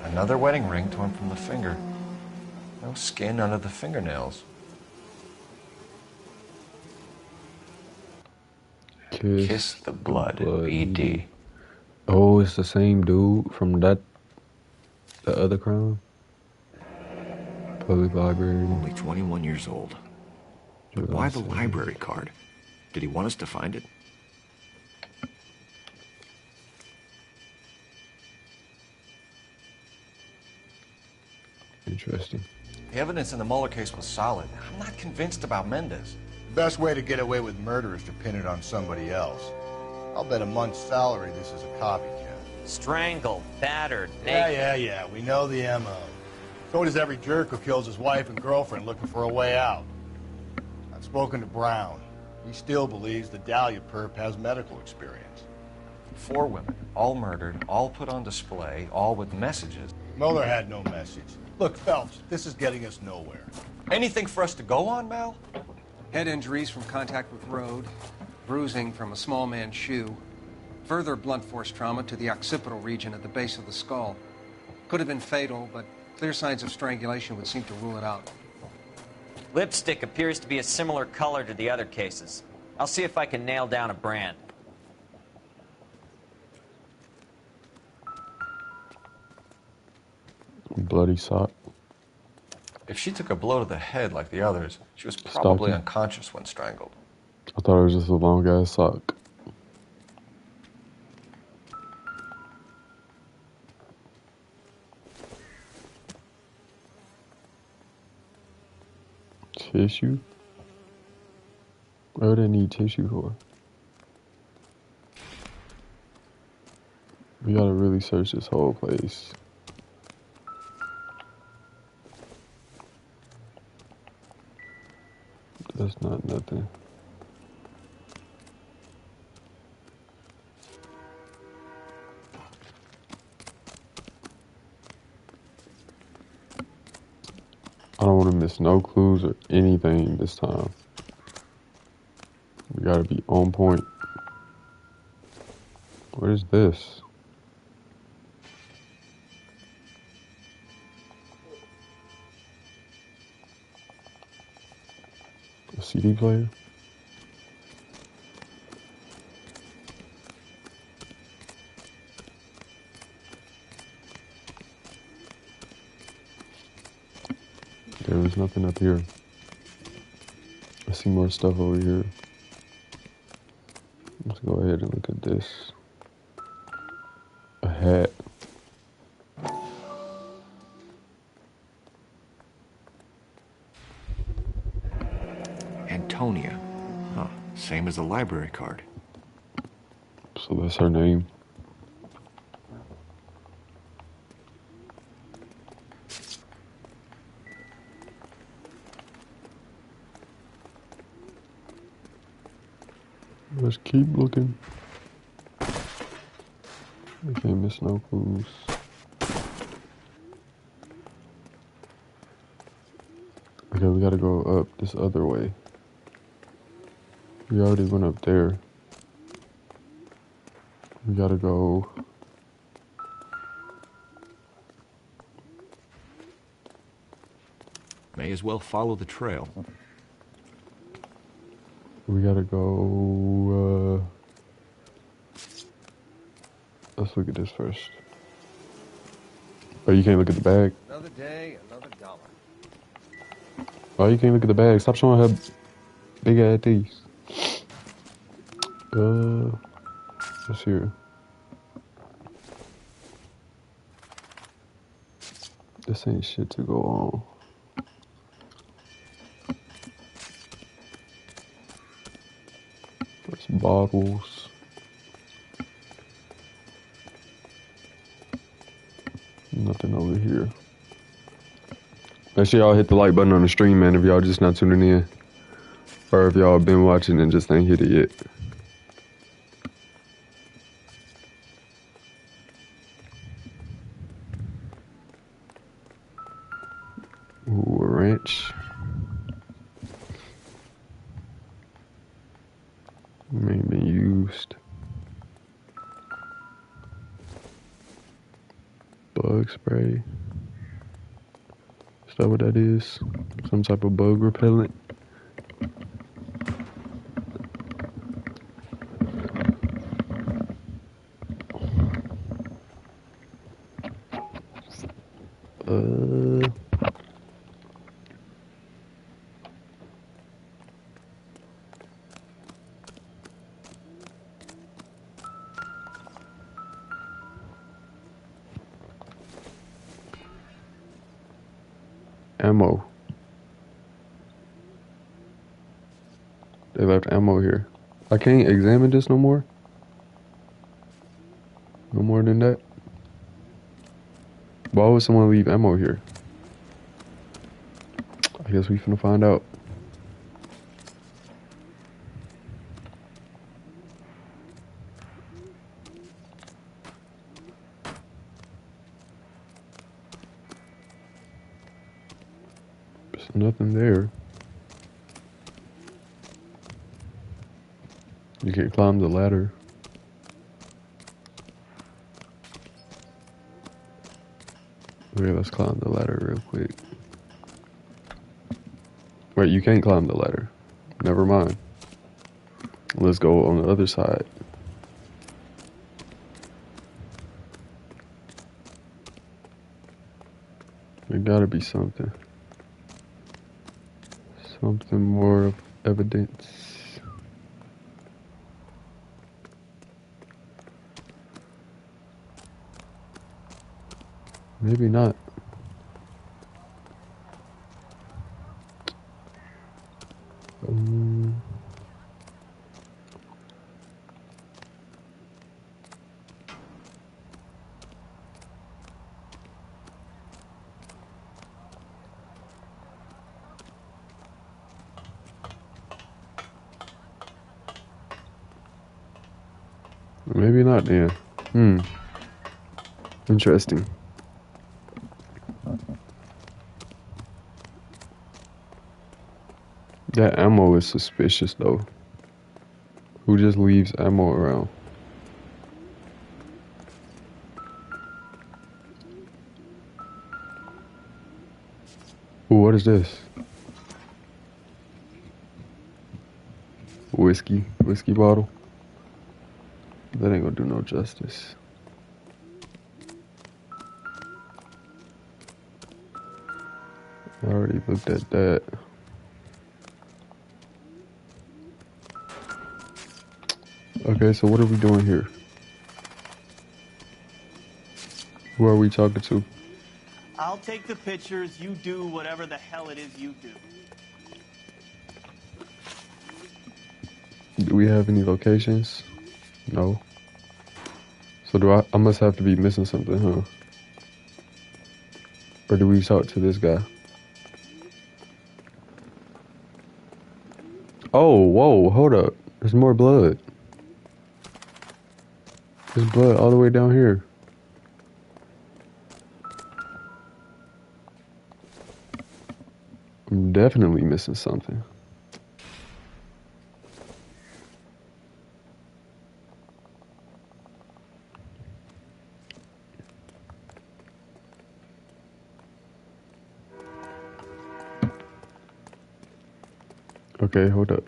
Another wedding ring torn from the finger. No skin under the fingernails. Kiss the blood, BD. Oh, it's the same dude from the other crime? Public library. Only 21 years old. But why the library card? Did he want us to find it? Interesting. The evidence in the Mueller case was solid. I'm not convinced about Mendez. The best way to get away with murder is to pin it on somebody else. I'll bet a month's salary this is a copycat. Strangled, battered, naked. Yeah. We know the M.O. So does every jerk who kills his wife and girlfriend looking for a way out. I've spoken to Brown. He still believes the Dahlia perp has medical experience. 4 women, all murdered, all put on display, all with messages. Mueller had no message. Look, Phelps, this is getting us nowhere. Anything for us to go on, Mal? Head injuries from contact with road, bruising from a small man's shoe, further blunt force trauma to the occipital region at the base of the skull. Could have been fatal, but clear signs of strangulation would seem to rule it out. Lipstick appears to be a similar color to the other cases. I'll see if I can nail down a brand. Bloody sock. If she took a blow to the head like the others, she was probably unconscious when strangled. I thought it was just a long ass sock. Tissue? What do they need tissue for? We gotta really search this whole place. That's not nothing. I don't want to miss no clues or anything this time. We gotta be on point. What is this? A CD player? There was nothing up here. I see more stuff over here. Let's go ahead and look at this. A hat. Antonia. Huh. Same as the library card. So that's her name. Let's keep looking. We can't miss no clues. Okay, we gotta go up this other way. We already went up there. We gotta go. May as well follow the trail. We gotta go, let's look at this first. Oh, you can't look at the bag? Another day, another dollar. Oh, you can't look at the bag. Stop showing her big ass teeth. What's here? This ain't shit to go on. bottles. Nothing over here. Make sure y'all hit the like button on the stream, man, if y'all just not tuning in. Or if y'all been watching and just ain't hit it yet. Ooh, a wrench. Ain't been used. Bug spray. Is that what that is? Some type of bug repellent? Ammo. They left ammo here. I can't examine this no more? No more than that? Why would someone leave ammo here? I guess we finna find out. There's nothing there. You can't climb the ladder. Okay, let's climb the ladder real quick. Wait, you can't climb the ladder. Never mind. Let's go on the other side. There gotta be something. Something more of evidence. Maybe not. Maybe not, yeah. Interesting. That ammo is suspicious, though. Who just leaves ammo around? Ooh, what is this? Whiskey bottle. That ain't gonna do no justice. I already looked at that. Okay, so what are we doing here? Who are we talking to? I'll take the pictures, you do whatever the hell it is you do. Do we have any locations? No. So I must have to be missing something, huh? Or do we talk to this guy? Oh, whoa, hold up. There's more blood. There's blood all the way down here. I'm definitely missing something. Okay, hold up.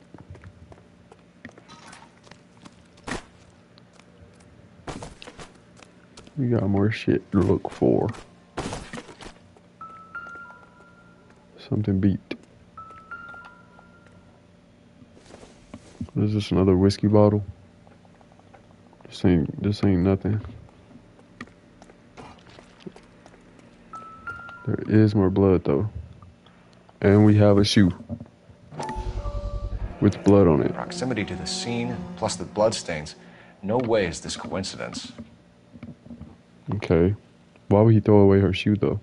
We got more shit to look for. Something beat. Is this another whiskey bottle? This ain't nothing. There is more blood though. And we have a shoe. with blood on it. Proximity to the scene, plus the bloodstains. No way is this coincidence. Okay. Why would he throw away her shoe, though?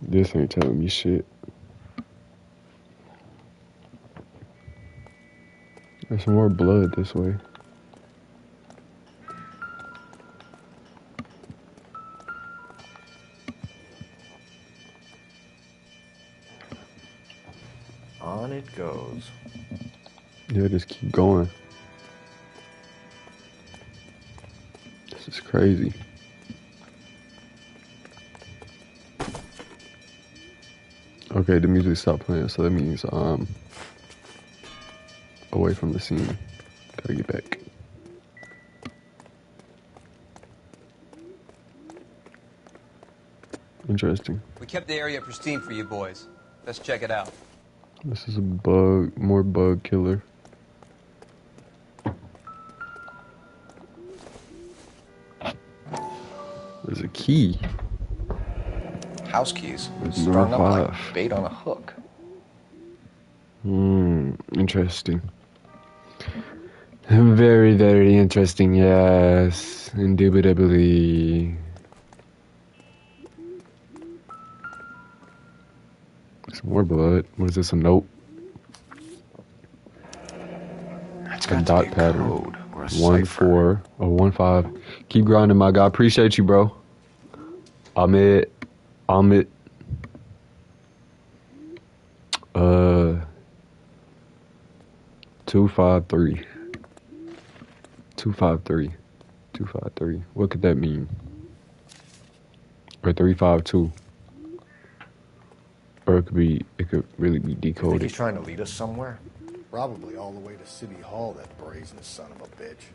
This ain't telling me shit. There's some more blood this way. On it goes. Yeah, just keep going. This is crazy. Okay, the music stopped playing, so that means away from the scene. Gotta get back. Interesting. We kept the area pristine for you boys. Let's check it out. This is a more bug killer. There's a key. House keys. It's Strung up number like 5. bait on a hook. Interesting. Very, very interesting, yes. Indubitably. Some more blood. What is this, a note? That's A got dot to be a pattern. code or a 1 cipher. 4 or 1 5. Keep grinding, my guy. Appreciate you, bro. Ahmed. 253. 253. 253. What could that mean? Or 352. Or it could really be You think decoded. he's trying to lead us somewhere? Probably all the way to City Hall, that brazen son of a bitch.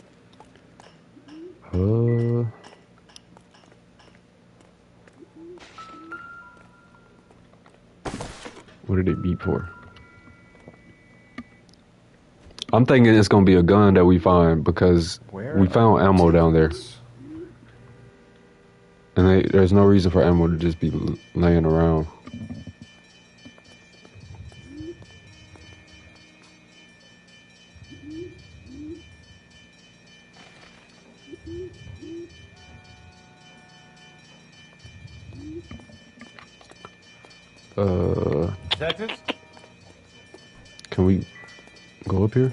What did it beep for? I'm thinking it's gonna be a gun that we find because we found ammo down there. And there's no reason for ammo to just be laying around. Detectives? Can we go up here?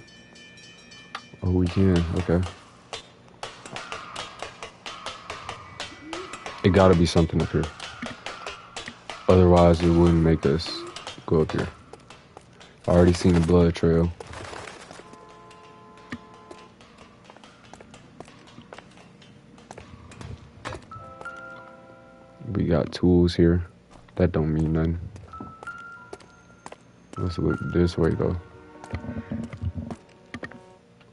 Oh, we can. Okay. It gotta be something up here. Otherwise, it wouldn't make us go up here. I already seen the blood trail. We got tools here. That don't mean nothing. Let's look this way, though.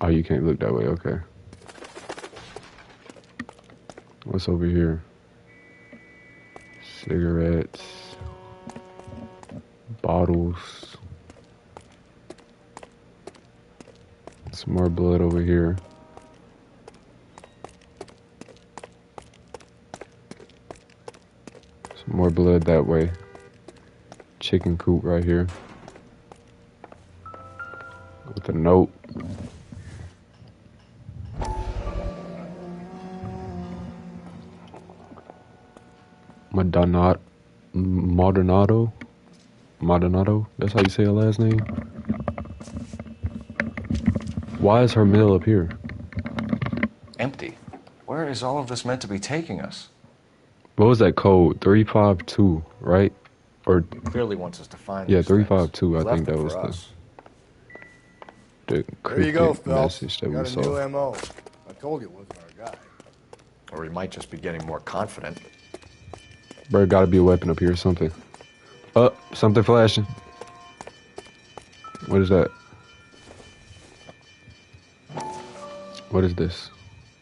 Oh, you can't look that way. Okay. What's over here? Cigarettes. Bottles. Some more blood over here. Some more blood that way. Chicken coop right here. With a note. Maldonado? That's how you say her last name? Why is her mill up here? Empty. Where is all of this meant to be taking us? What was that code? 352, right? Or Clearly wants us to find yeah, these things. 352. I Left think that them was for the us. the There you go, cryptic Phelps. message that we Got a saw. new MO. I told you it wasn't our guy. Or he might just be getting more confident. Bro, gotta be a weapon up here or something. Something flashing. What is that? What is this?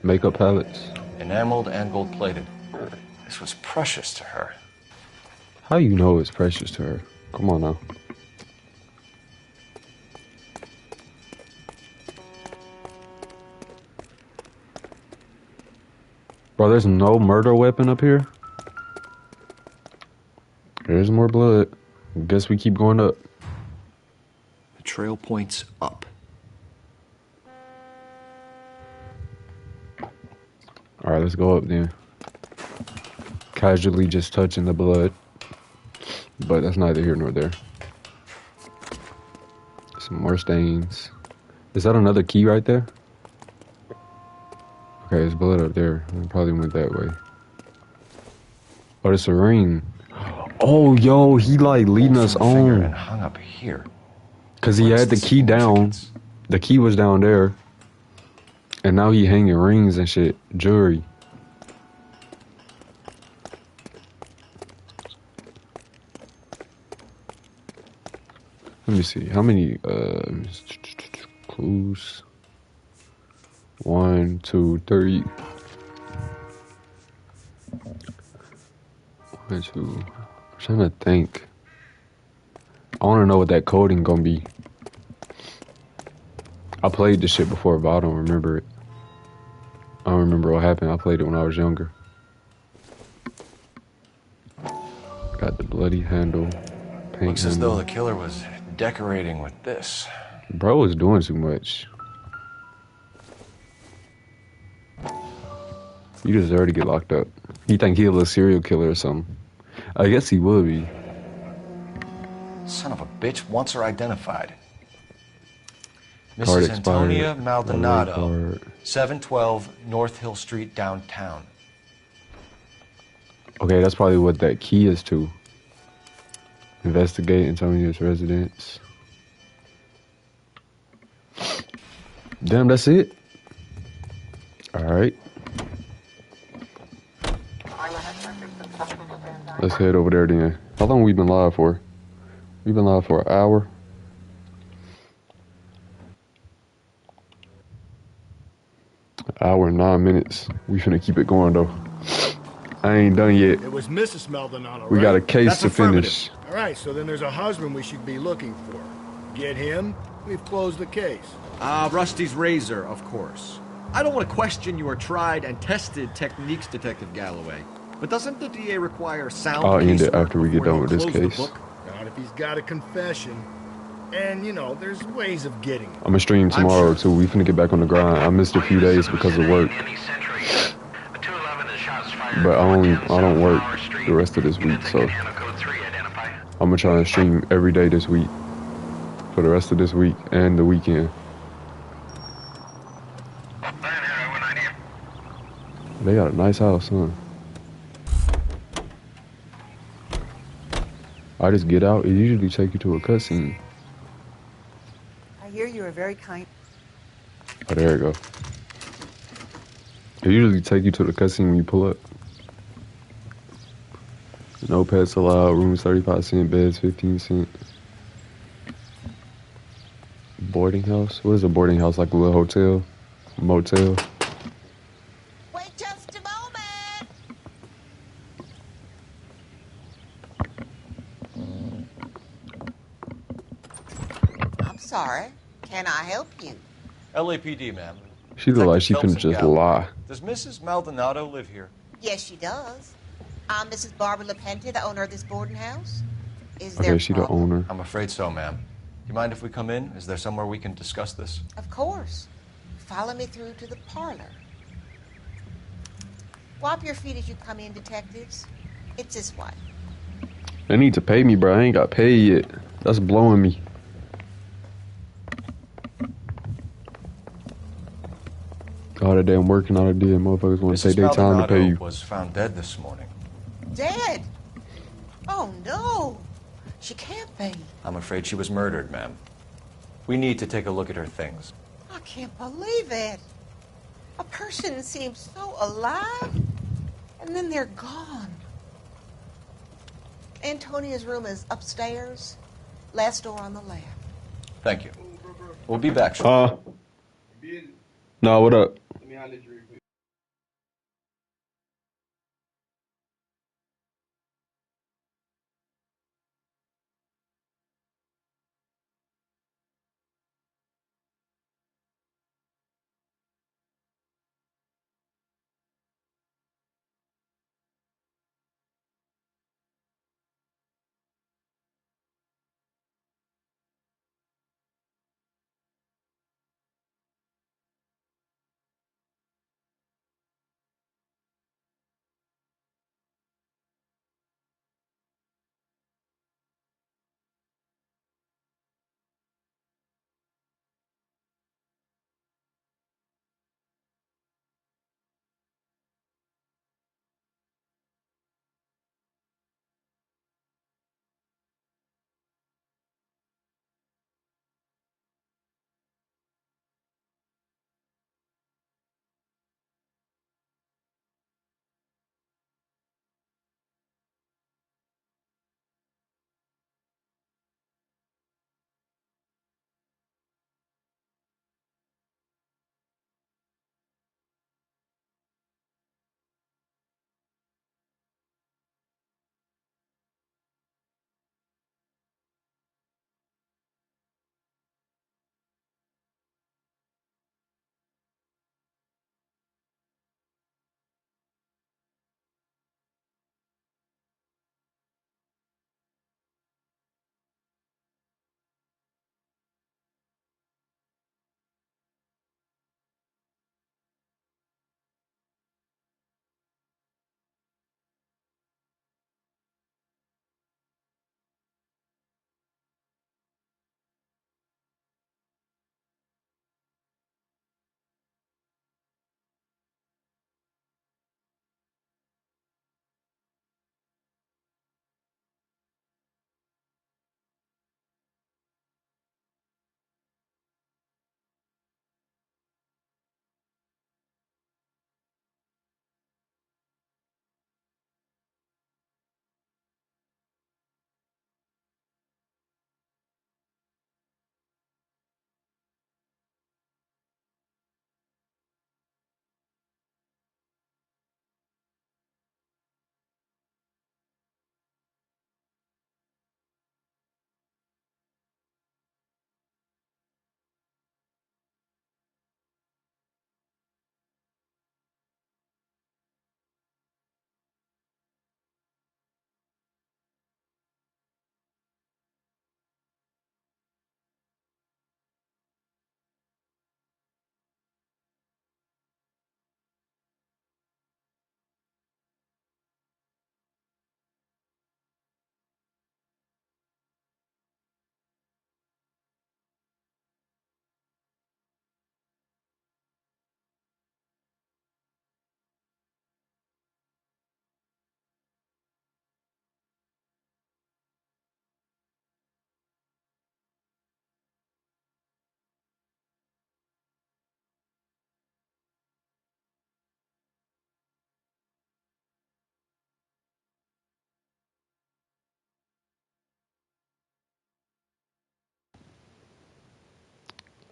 Makeup palettes? Enameled and gold-plated. This was precious to her. How you know it's precious to her? Come on now. Bro, there's no murder weapon up here? There's more blood. Guess we keep going up. The trail points up. All right, let's go up then. Casually just touching the blood, but that's neither here nor there. Some more stains. Is that another key right there? Okay, there's blood up there. I probably went that way. Oh, it's a ring. Oh, yo, he like leading us on. And hung up here. Cause he had the key down. The key was down there. And now he hanging rings and shit. Jewelry. Let me see. How many clues? 1, 2, 3. 1, 2. I'm trying to think. I want to know what that coding gonna be. I played this shit before, but I don't remember it. I don't remember what happened. I played it when I was younger. Got the bloody handle. Paint Looks as handle. though the killer was decorating with this. Bro was doing too much. You deserve to get locked up. You think he was a serial killer or something? I guess he would be. Son of a bitch wants her identified. Card Mrs. Antonia expired. Maldonado, Card. 712 North Hill Street, downtown. Okay, that's probably what that key is to. Investigate Antonia's residence. Damn, that's it? Alright. Let's head over there then. How long we been live for? We've been live for an hour. Hour and 9 minutes. We finna keep it going though. I ain't done yet. It was Mrs. Maldonado, We right? got a case That's to affirmative. finish. All right, so then there's a husband we should be looking for. Get him, we've closed the case. Rusty's razor, of course. I don't want to question your tried and tested techniques, Detective Galloway. But doesn't the DA require sound I'll end it casework after we get before done he'll with this close the case. book? Not if he's got a confession. And, you know, there's ways of getting it. I'm gonna stream tomorrow too. We finna get back on the grind. I missed a few days because of work. But I don't work the rest of this week, so I'm gonna try and stream every day this week. For the rest of this week and the weekend. They got a nice house, huh? I just get out. It usually take you to a cutscene. I hear you are very kind. Oh, there you go. It usually take you to the cutscene when you pull up. No pets allowed. Rooms 35 cents. Beds 15 cents. Boarding house? What is a boarding house? Like a little hotel? Motel? Wait just a moment. I'm sorry. Can I help you? LAPD, ma'am. She look like she Phelps finna and just Galloway. lie. Does Mrs. Maldonado live here? Yes, she does. I'm Mrs. Barbara LaPente, the owner of this boarding house. Is Okay, there she the owner. I'm afraid so, ma'am. Do you mind if we come in? Is there somewhere we can discuss this? Of course. Follow me through to the parlor. Wipe your feet as you come in, detectives. It's this way. They need to pay me, bro. I ain't got paid yet. That's blowing me. All that damn working all I did, motherfuckers want to Mrs. take their time to pay Maldonado you. was found dead this morning. Dead? Oh, no. She can't be. I'm afraid she was murdered, ma'am. We need to take a look at her things. I can't believe it. A person seems so alive, and then they're gone. Antonia's room is upstairs, last door on the left. Thank you. We'll be back shortly. Nah, what up?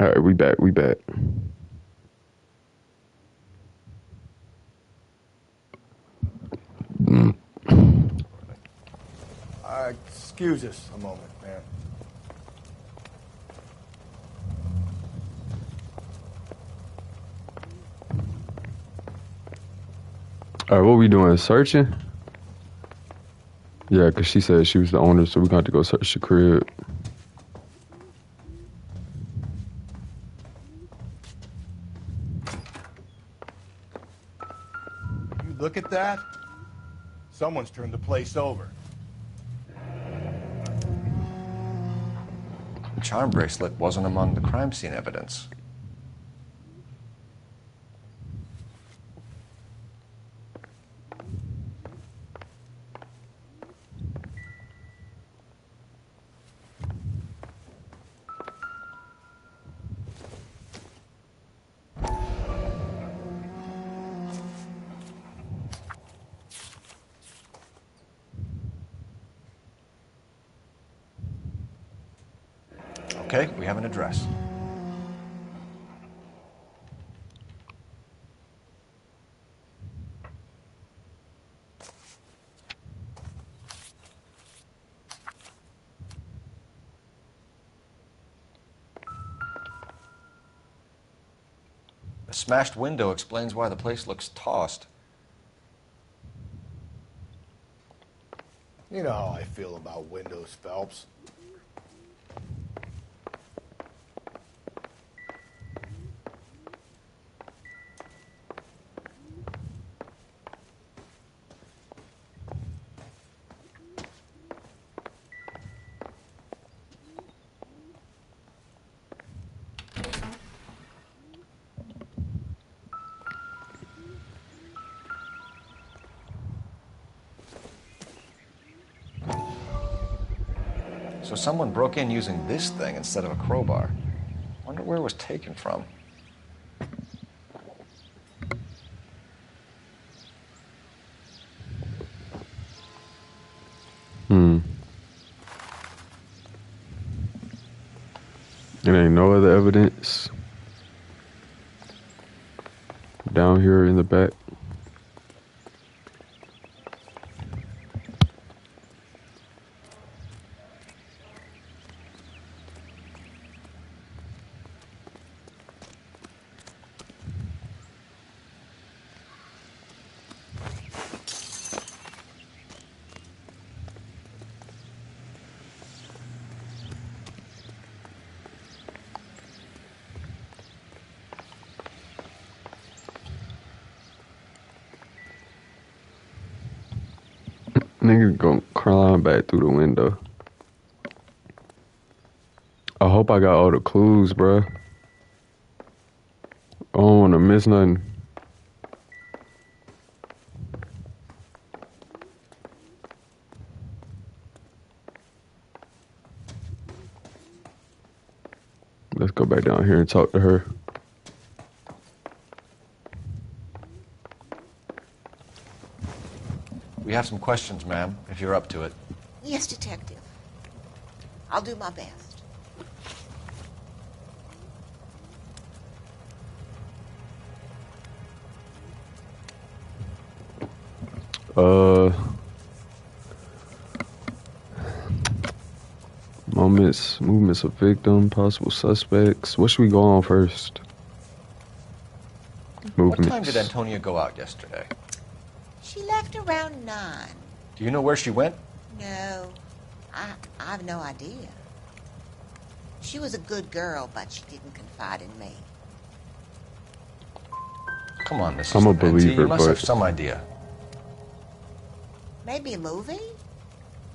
All right, we back. Excuse us a moment, man. All right, what we doing? Searching? Yeah, because she said she was the owner, so we're going to have to go search the crib. You look at that? Someone's turned the place over. The charm bracelet wasn't among the crime scene evidence. Okay, we have an address. The smashed window explains why the place looks tossed. You know how I feel about windows, Phelps. So someone broke in using this thing instead of a crowbar. Wonder where it was taken from. There ain't no other evidence down here in the back. Nigga go crawling back through the window. I hope I got all the clues, bruh. I don't want to miss nothing. Let's go back down here and talk to her. We have some questions, ma'am, if you're up to it. Yes, Detective. I'll do my best. Movements of victim, possible suspects. What should we go on first? Movements. What time did Antonia go out yesterday? She left around 9. Do you know where she went? No, I have no idea. She was a good girl, but she didn't confide in me. Come on, Mrs. I'm a Lepenti, believer, you must but have some idea. Maybe a movie?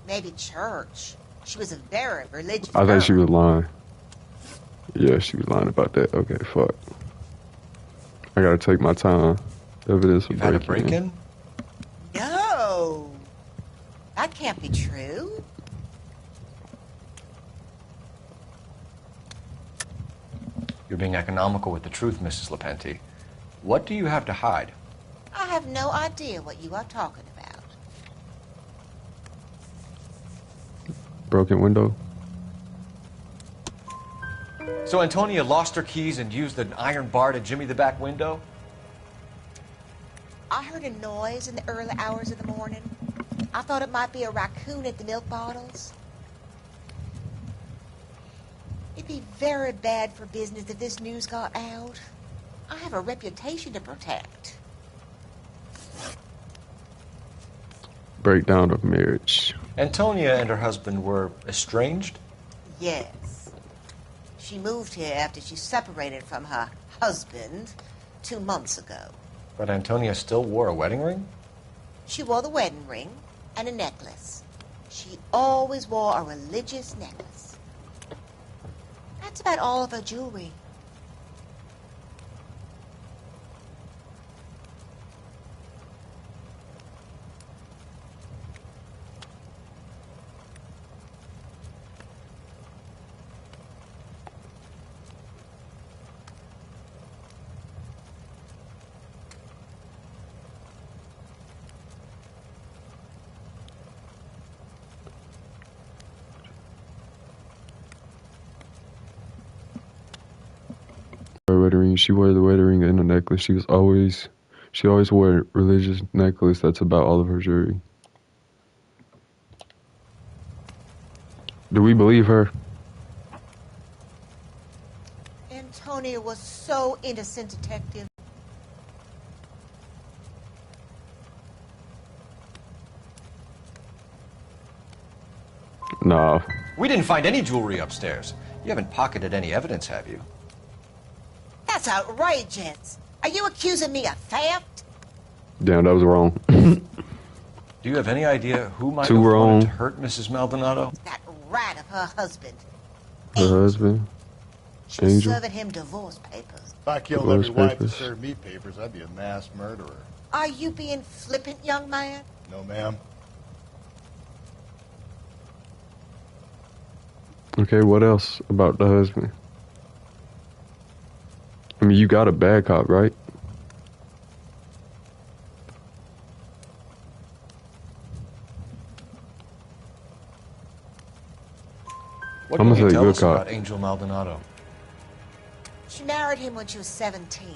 Maybe church. She was a very religious I girl. think she was lying. Yeah, she was lying about that. Okay, fuck. I gotta take my time. Evidence of You've had a break-in. break-in? No, that can't be true. You're being economical with the truth, Mrs. Lepenti. What do you have to hide? I have no idea what you are talking about. Broken window. So Antonia lost her keys and used an iron bar to jimmy the back window? I heard a noise in the early hours of the morning. I thought it might be a raccoon at the milk bottles. It'd be very bad for business if this news got out. I have a reputation to protect. Breakdown of marriage. Antonia and her husband were estranged? Yes. She moved here after she separated from her husband 2 months ago. But Antonia still wore a wedding ring? She wore the wedding ring and a necklace. She always wore a religious necklace. That's about all of her jewelry. Her wedding ring. She wore the wedding ring and a necklace. She always wore a religious necklace. That's about all of her jewelry. Do we believe her? Antonia was so innocent, Detective. Nah. We didn't find any jewelry upstairs. You haven't pocketed any evidence, have you? That's outrageous. Are you accusing me of theft? Damn, that was wrong. Do you have any idea who might have wanted to hurt Mrs. Maldonado? That rat of her husband. Her husband? She was Angel? serving him divorce papers. If I killed Divorce every wife that papers. served me papers, I'd be a mass murderer. Are you being flippant, young man? No, ma'am. Okay, what else about the husband? I mean, you got a bad cop, right? What I'm can gonna you say tell good us cop. about Angel Maldonado? She married him when she was 17.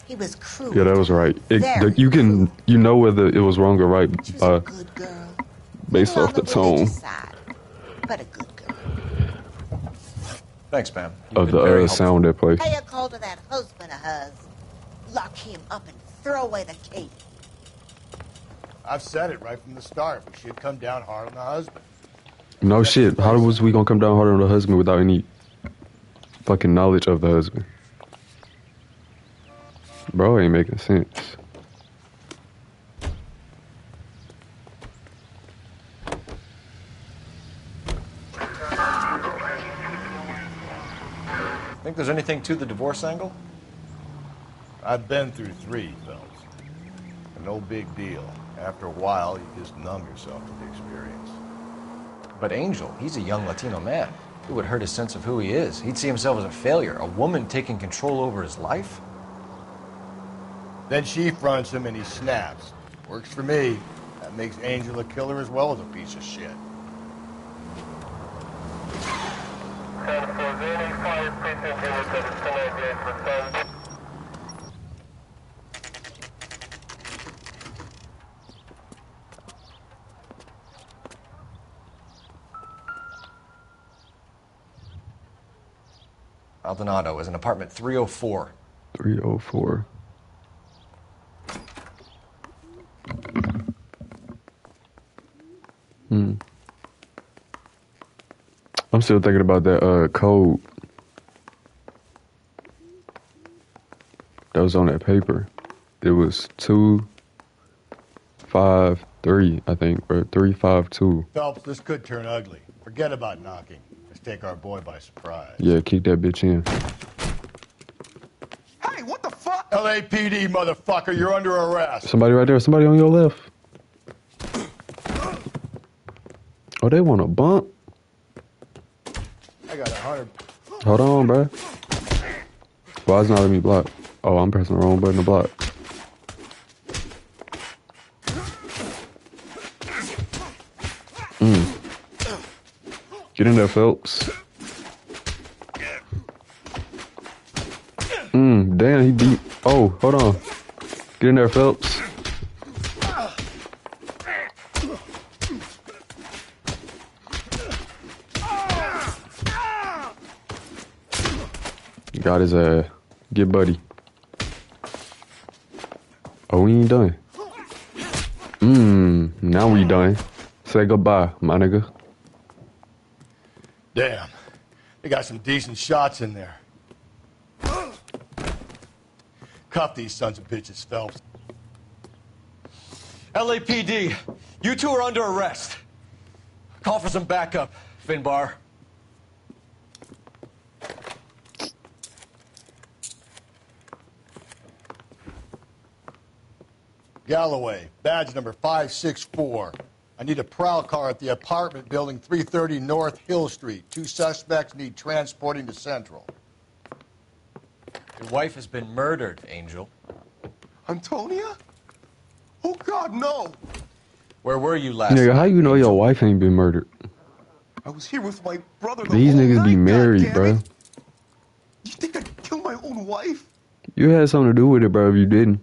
He was cruel. Yeah, that was right. Very You know whether it was wrong or right good girl. based off the tone But a good girl. Thanks, ma'am. of the sound they play. Pay a call to that husband of hers. Lock him up and throw away the key. I've said it right from the start. We should come down hard on the husband. No shit. How was we gonna come down hard on the husband without any fucking knowledge of the husband? Bro, ain't making sense. Think there's anything to the divorce angle? I've been through 3, Phelps. No big deal. After a while, you just numb yourself to the experience. But Angel, he's a young Latino man. It would hurt his sense of who he is. He'd see himself as a failure, a woman taking control over his life. Then she fronts him and he snaps. Works for me. That makes Angel a killer as well as a piece of shit. Maldonado is in apartment 304. 304. I'm still thinking about that code that was on that paper. It was 253, I think, or 352. Phelps, this could turn ugly. Forget about knocking. Let's take our boy by surprise. Yeah, kick that bitch in. Hey, what the fuck? LAPD, motherfucker, you're under arrest. Somebody right there. Somebody on your left. Oh, they want a bump? I got 100. Hold on, bro. Why is it not letting me block? Oh, I'm pressing the wrong button to block. Get in there, Phelps. Damn, he beat. Oh, hold on. Get in there, Phelps. Got his ass. Get buddy. Oh, we ain't done. Now we done. Say goodbye, my nigga. Damn. They got some decent shots in there. Cuff these sons of bitches, Phelps. LAPD, you two are under arrest. Call for some backup, Finbar. Galloway, badge number 564. I need a prowl car at the apartment building 330 North Hill Street. 2 suspects need transporting to Central. Your wife has been murdered, Angel. Antonia? Oh, God, no! Where were you last Nigga, night? how you know your wife ain't been murdered? I was here with my brother the These whole niggas night, be married, goddammit. bro. You think I'd kill my own wife? You had something to do with it, bro, if you didn't.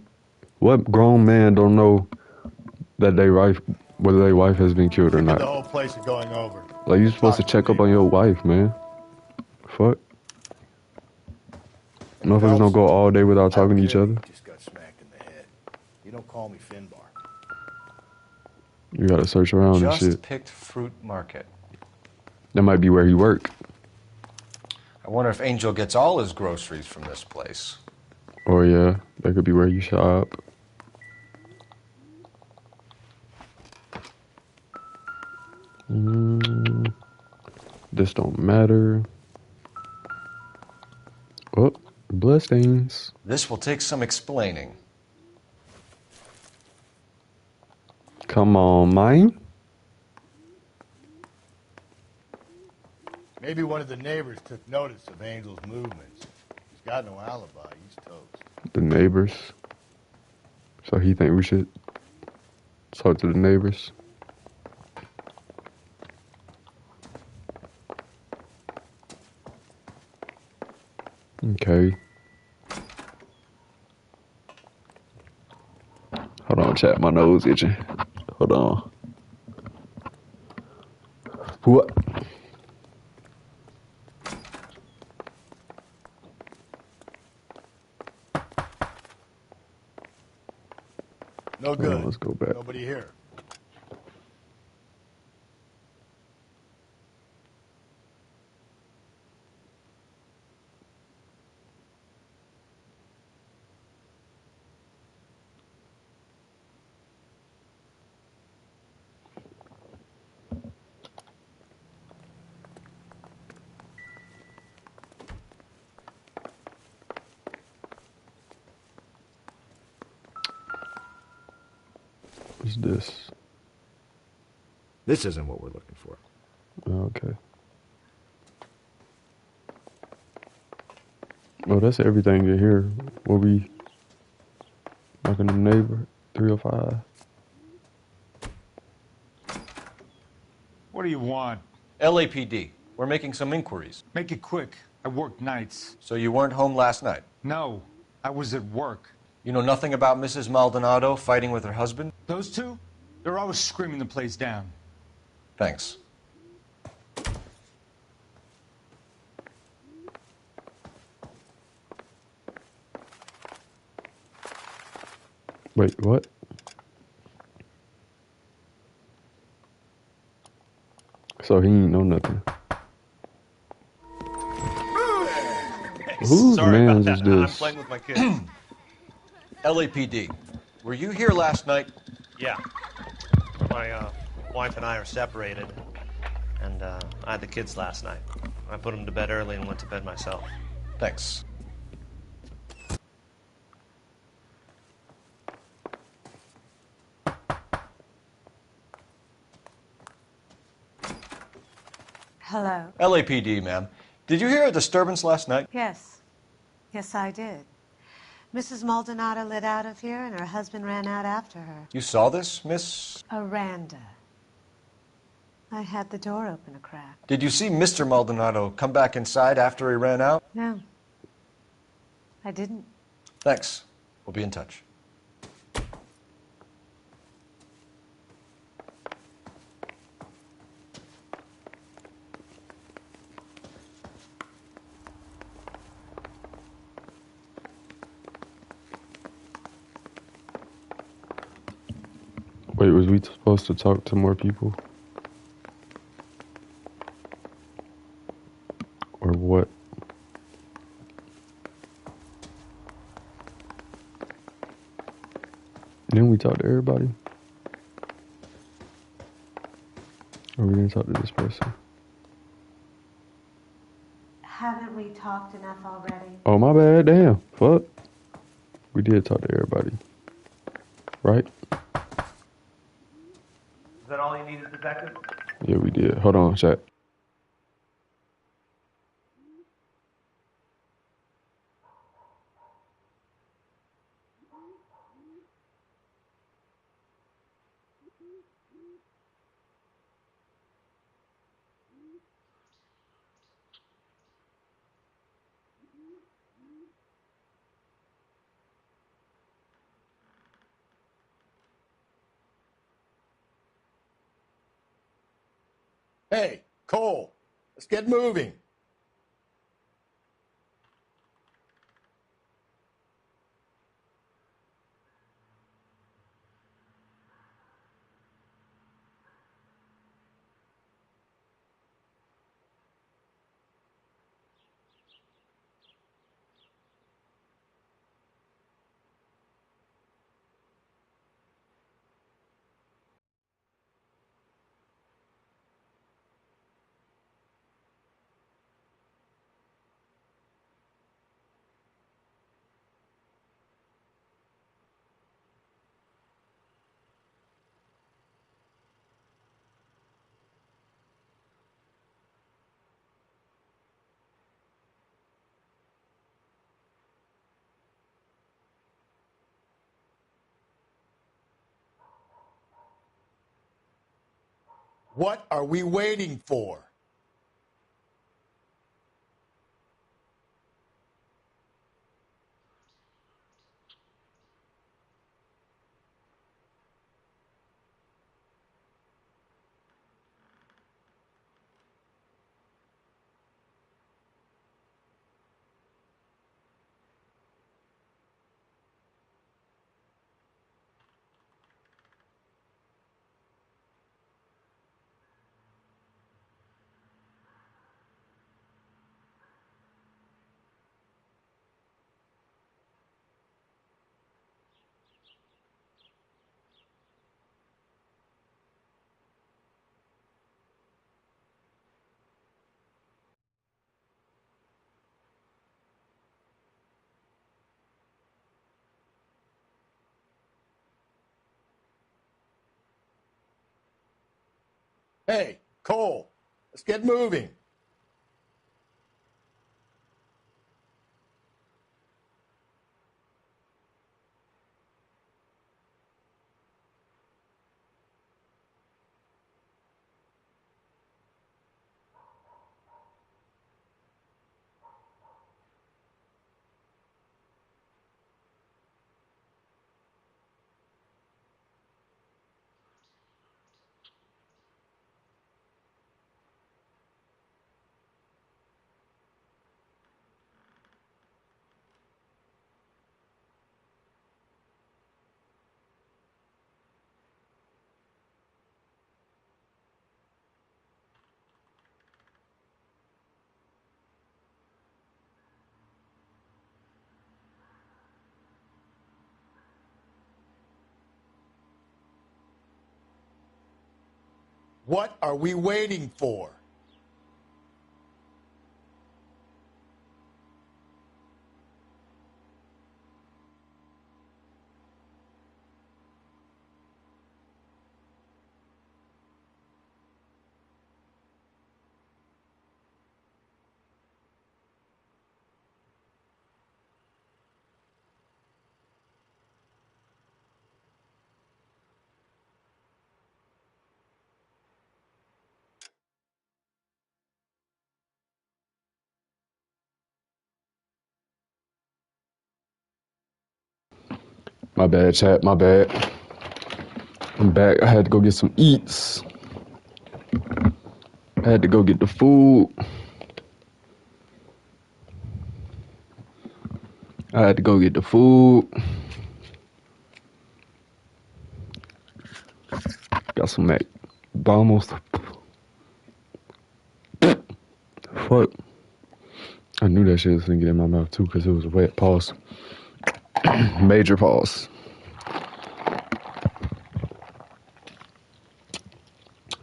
What grown man don't know that whether their wife has been killed or The not? whole place is going over. Like, you supposed to check up on your wife, man. Fuck. Motherfuckers don't go all day without talking to each other. Just got smacked in the head. You don't call me Finbar. You gotta search around and Just shit. picked Fruit Market. That might be where he work. I wonder if Angel gets all his groceries from this place. Or yeah, that could be where you shop. This don't matter. Oh, bloodstains. This will take some explaining. Come on, mine. Maybe one of the neighbors took notice of Angel's movements. He's got no alibi. He's toast. The neighbors. So he think we should talk to the neighbors. Okay. Hold on, chat. My nose itching. Hold on. What? No good. Let's go back. Nobody here. What's this? This isn't what we're looking for. Okay. Well, that's everything in here. What we knocking the neighbor 305. What do you want? LAPD. We're making some inquiries. Make it quick. I work nights. So you weren't home last night? No, I was at work. You know nothing about Mrs. Maldonado fighting with her husband? Those two? They're always screaming the place down. Thanks. Wait, what? So he ain't know nothing. Whose Sorry man's about is that. I'm this? playing with my kids. LAPD. Were you here last night? Yeah. My wife and I are separated, and I had the kids last night. I put them to bed early and went to bed myself. Thanks. Hello. LAPD, ma'am. Did you hear a disturbance last night? Yes. Yes, I did. Mrs. Maldonado lit out of here, and her husband ran out after her. You saw this, Miss? Aranda. I had the door open a crack. Did you see Mr. Maldonado come back inside after he ran out? No. I didn't. Thanks. We'll be in touch. Wait, was we supposed to talk to more people? Or what? Didn't we talk to everybody? Or we didn't talk to this person? Haven't we talked enough already? Oh, my bad. Damn. Fuck. We did talk to everybody. Right? Is that all you needed, Detective? Yeah, we did. Hold on, chat. Hey, Cole, let's get moving. What are we waiting for? Hey, Cole, let's get moving. What are we waiting for? My bad, chat. My bad. I'm back. I had to go get some eats. I had to go get the food. I had to go get the food. Got some McDonald's. Fuck. I knew that shit was gonna get in my mouth too because it was a wet pause. Major pause.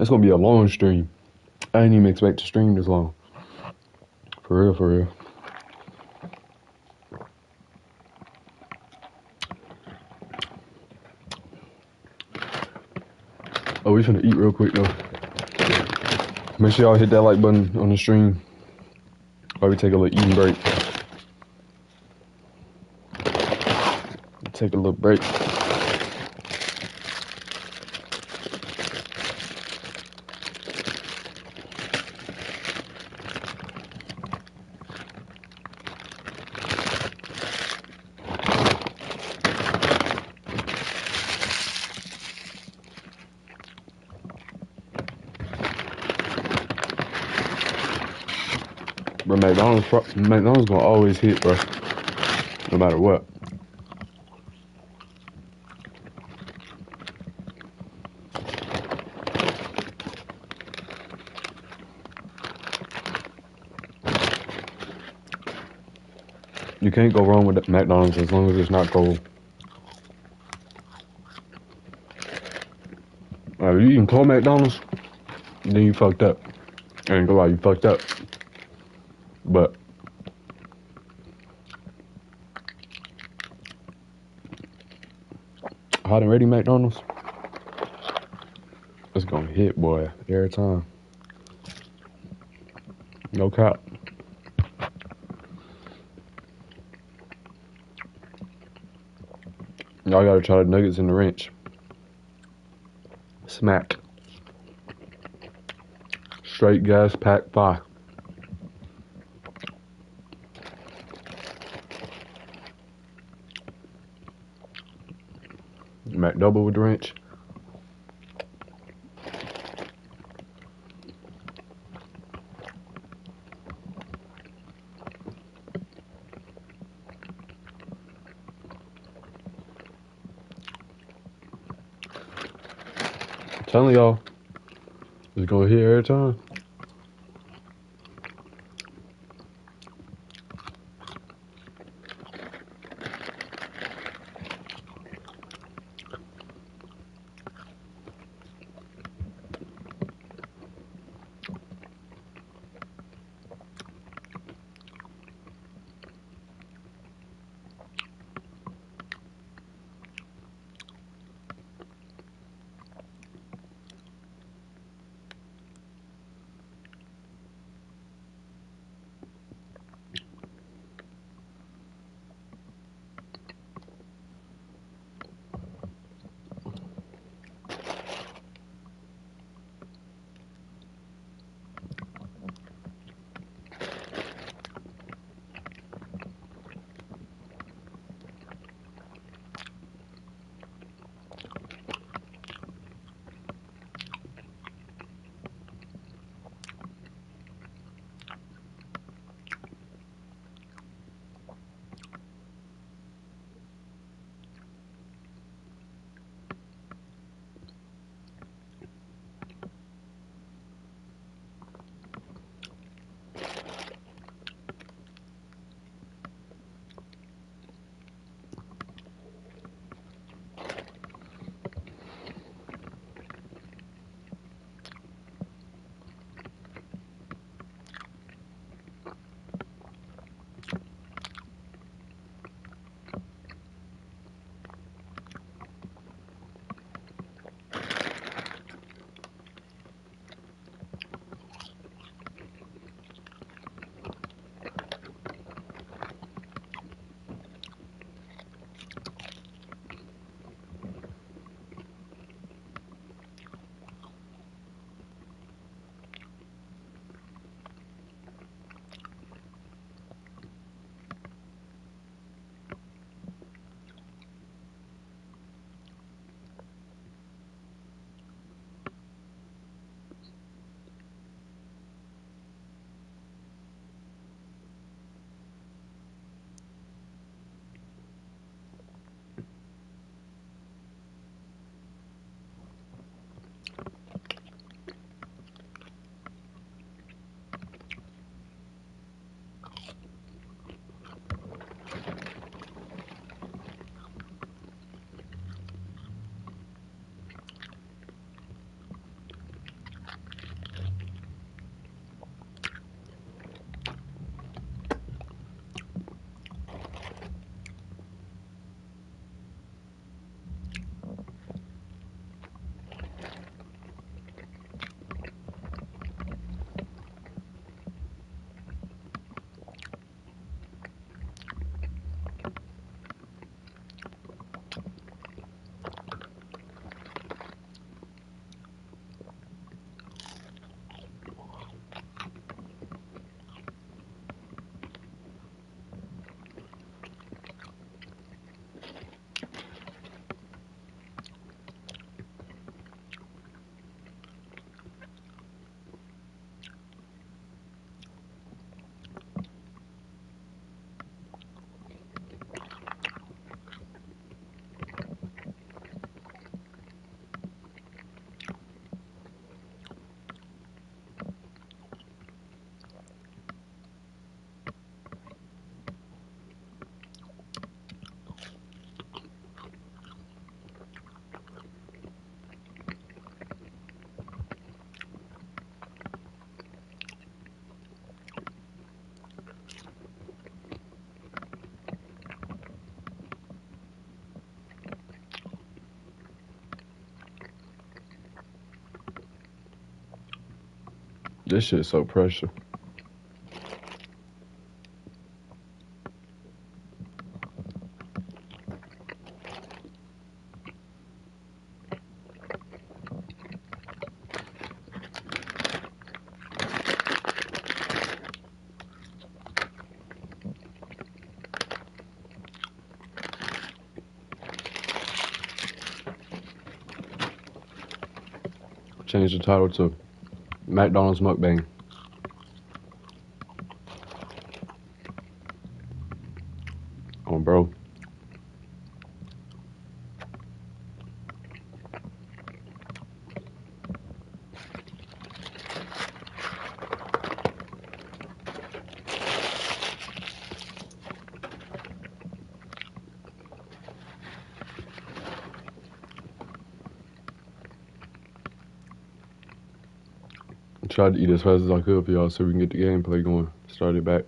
It's gonna be a long stream. I didn't even expect to stream this long. For real, for real. Oh, we finna eat real quick though. Make sure y'all hit that like button on the stream while we take a little eating break. Take a little break. But McDonald's gonna always hit, bro. No matter what. You can't go wrong with McDonald's as long as it's not cold. If you eating cold McDonald's, then you fucked up. I ain't gonna lie, you fucked up. But hot and ready McDonald's, it's gonna hit, boy, every time. No cap. Y'all gotta try the nuggets in the ranch. Smack. Straight gas pack fire. McDouble with the ranch. Telling y'all, it's gonna hit every time. This shit's so pressure. Change the title to McDonald's Mukbang. Oh, bro. Tried to eat as fast as I could for y'all so we can get the gameplay going. Start it back.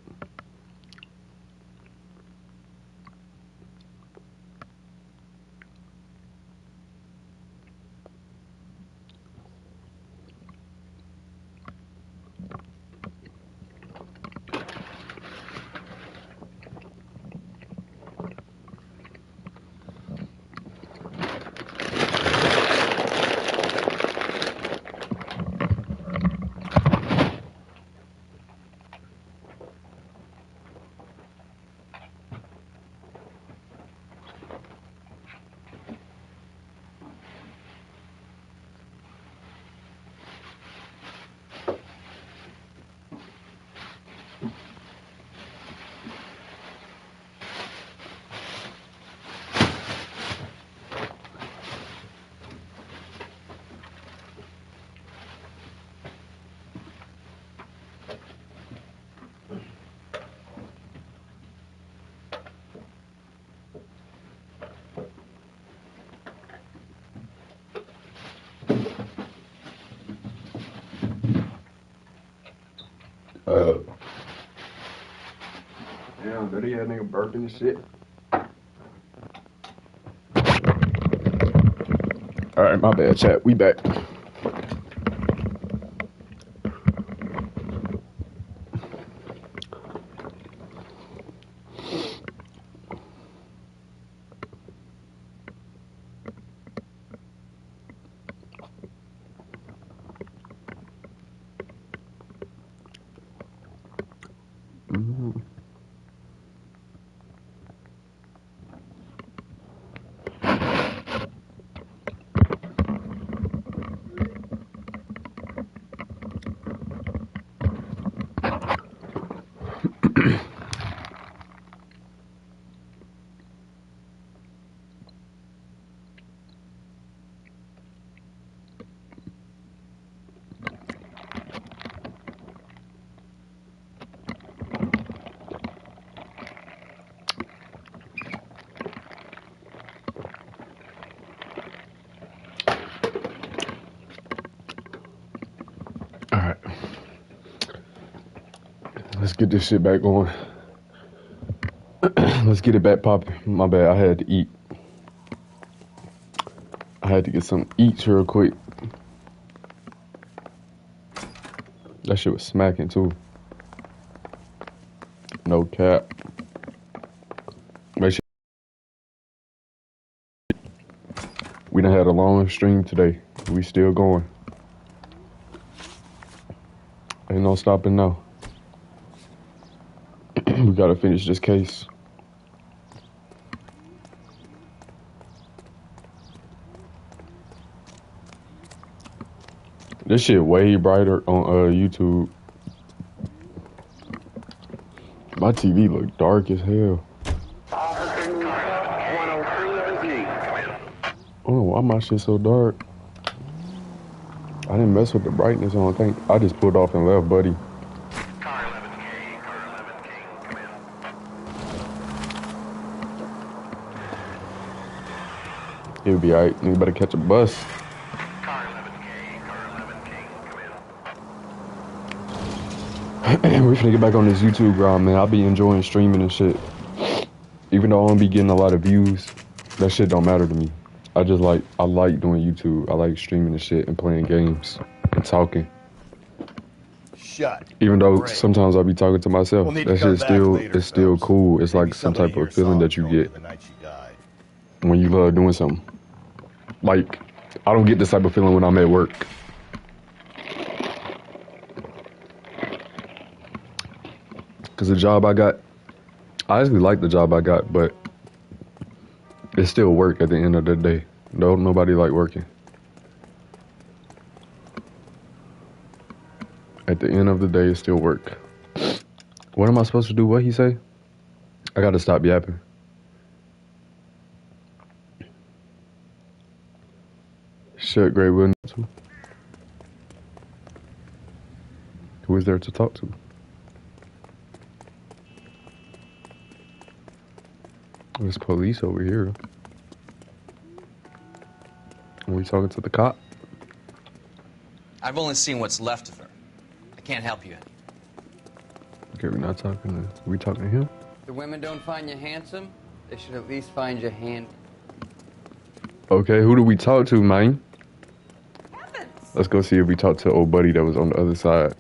Damn, dirty ass nigga burping and shit. Alright, my bad, chat. We back. Alright. Let's get this shit back going. Let's get it back popping. My bad, I had to eat. I had to get some eats real quick. That shit was smacking too. No cap. Make sure we done had a long stream today. We still going. Ain't no stopping now. We gotta finish this case. This shit way brighter on YouTube. My TV look dark as hell. I don't know why my shit so dark. I didn't mess with the brightness, I don't think. I just pulled off and left, buddy. He'll be alright. You better catch a bus. We're finna get back on this YouTube grind, man. I'll be enjoying streaming and shit. Even though I don't be getting a lot of views, that shit don't matter to me. I like doing YouTube. I like streaming and shit and playing games and talking. shut. Even though Great. sometimes I'll be talking to myself. We'll need to That come shit's back still later, it's still Phelps. cool. It's Maybe like some somebody type of here feeling saw that you Tony get the night she died. when you love doing something. Like, I don't get this type of feeling when I'm at work. Cause the job I got, I actually like the job I got, but it's still work at the end of the day. Don't nobody like working. At the end of the day, it's still work. What am I supposed to do? What he say? I gotta stop yapping. Shit, Gray Wood. Who is there to talk to? There's police over here. Are we talking to the cop? I've only seen what's left of her. I can't help you. Okay, we're not talking to... we talking to him? The women don't find you handsome, they should at least find you handy. Okay, who do we talk to, man? Let's go see if we talk to old buddy that was on the other side.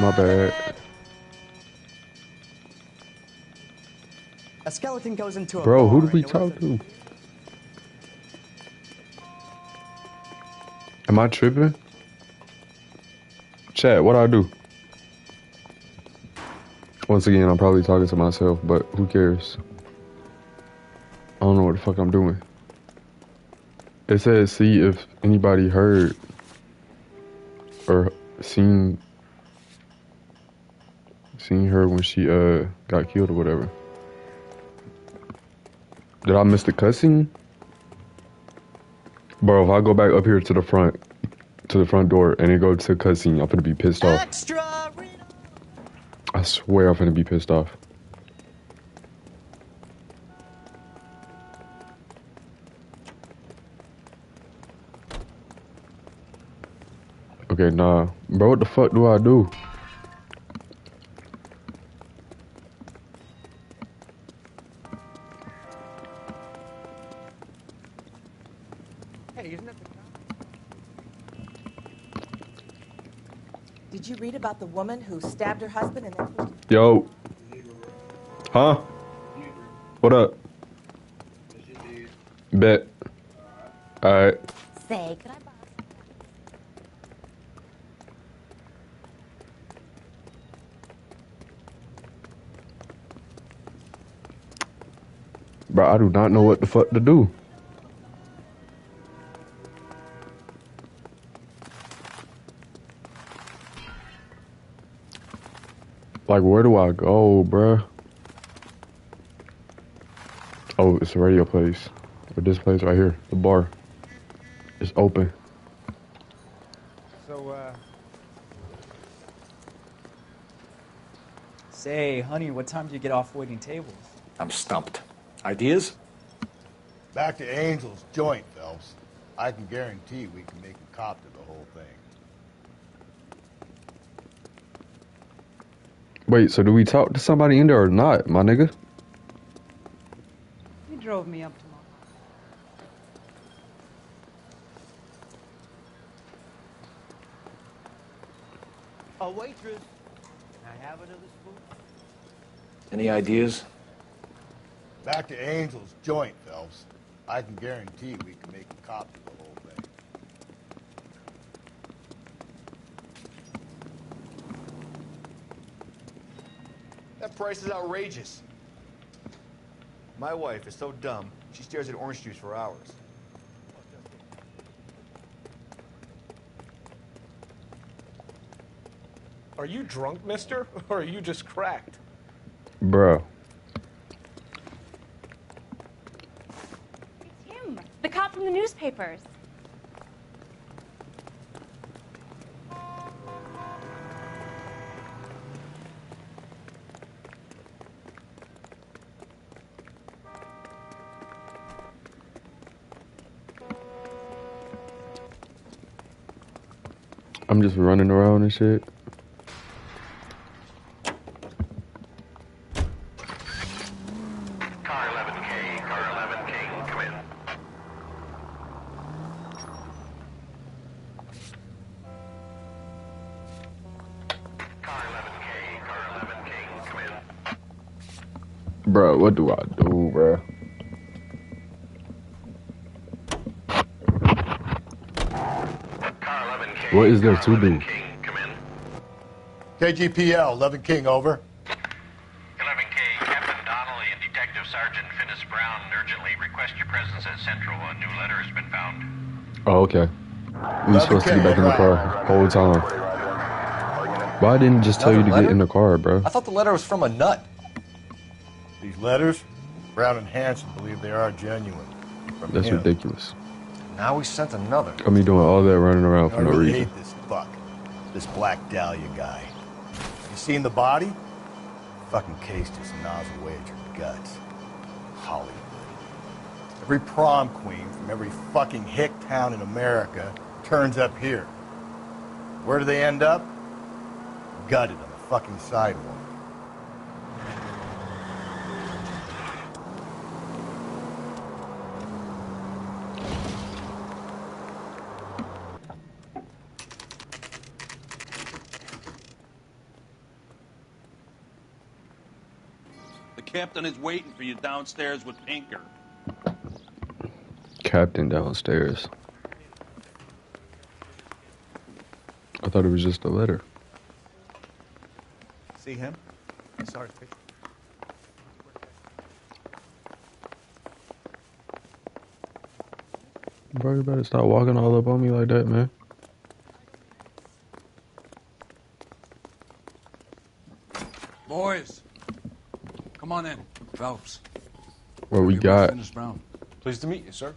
My bad. A skeleton goes into a Bro, who bar do we and talk to? Am I tripping? Chat, what I do? Once again, I'm probably talking to myself, but who cares? I don't know what the fuck I'm doing. It says, see if anybody heard or seen her when she got killed or whatever. Did I miss the cutscene? Bro, if I go back up here to the front door and it go to cutscene, I'm finna be pissed off. I swear I'm finna be pissed off. Okay, nah. Bro, what the fuck do I do? Hey, isn't it the Did you read about the woman who stabbed her husband and then... Yo. Huh? What up? Bet. Alright. Say, could I borrow... Bro, I do not know what the fuck to do. Like, where do I go, bruh? Oh, it's a radio place. Or this place right here, the bar. It's open. So, Say, honey, what time do you get off waiting tables? I'm stumped. Ideas? Back to Angel's joint, Phelps. I can guarantee we can make a cop to the whole thing. Wait, so do we talk to somebody in there or not, my nigga? You drove me up to A waitress. Can I have another spoon? Any ideas? Back to Angel's joint, Phelps. I can guarantee we can make a cop to the whole thing. That price is outrageous. My wife is so dumb, she stares at orange juice for hours. Are you drunk, mister? Or are you just cracked? Bruh. It's him, the cop from the newspapers. I'm just running around and shit. Bro, what do I do, bro? What is there to do? KGPL, 11 King, over. 11K, Captain Donnelly and Detective Sergeant Finis Brown urgently request your presence at Central. A new letter has been found. Oh, okay. We supposed to get back in the car whole time. Why didn't it just tell you to get in the car, bro? I thought the letter was from a nut. These letters, Brown and Hanson believe they are genuine. From That's him. ridiculous. Now we sent another. I mean, doing all that running around I for no really reason. hate this fuck. This Black Dahlia guy. You seen the body? Fucking case just gnaws away at your guts. Hollywood. Every prom queen from every fucking hick town in America turns up here. Where do they end up? Gutted on the fucking sidewalk. The captain is waiting for you downstairs with Pinker. Captain downstairs. I thought it was just a letter. See him? Sorry, Fish. Bro, you better stop walking all up on me like that, man. Boys, come on in. Phelps. What we got? Finis Brown. Pleased to meet you, sir.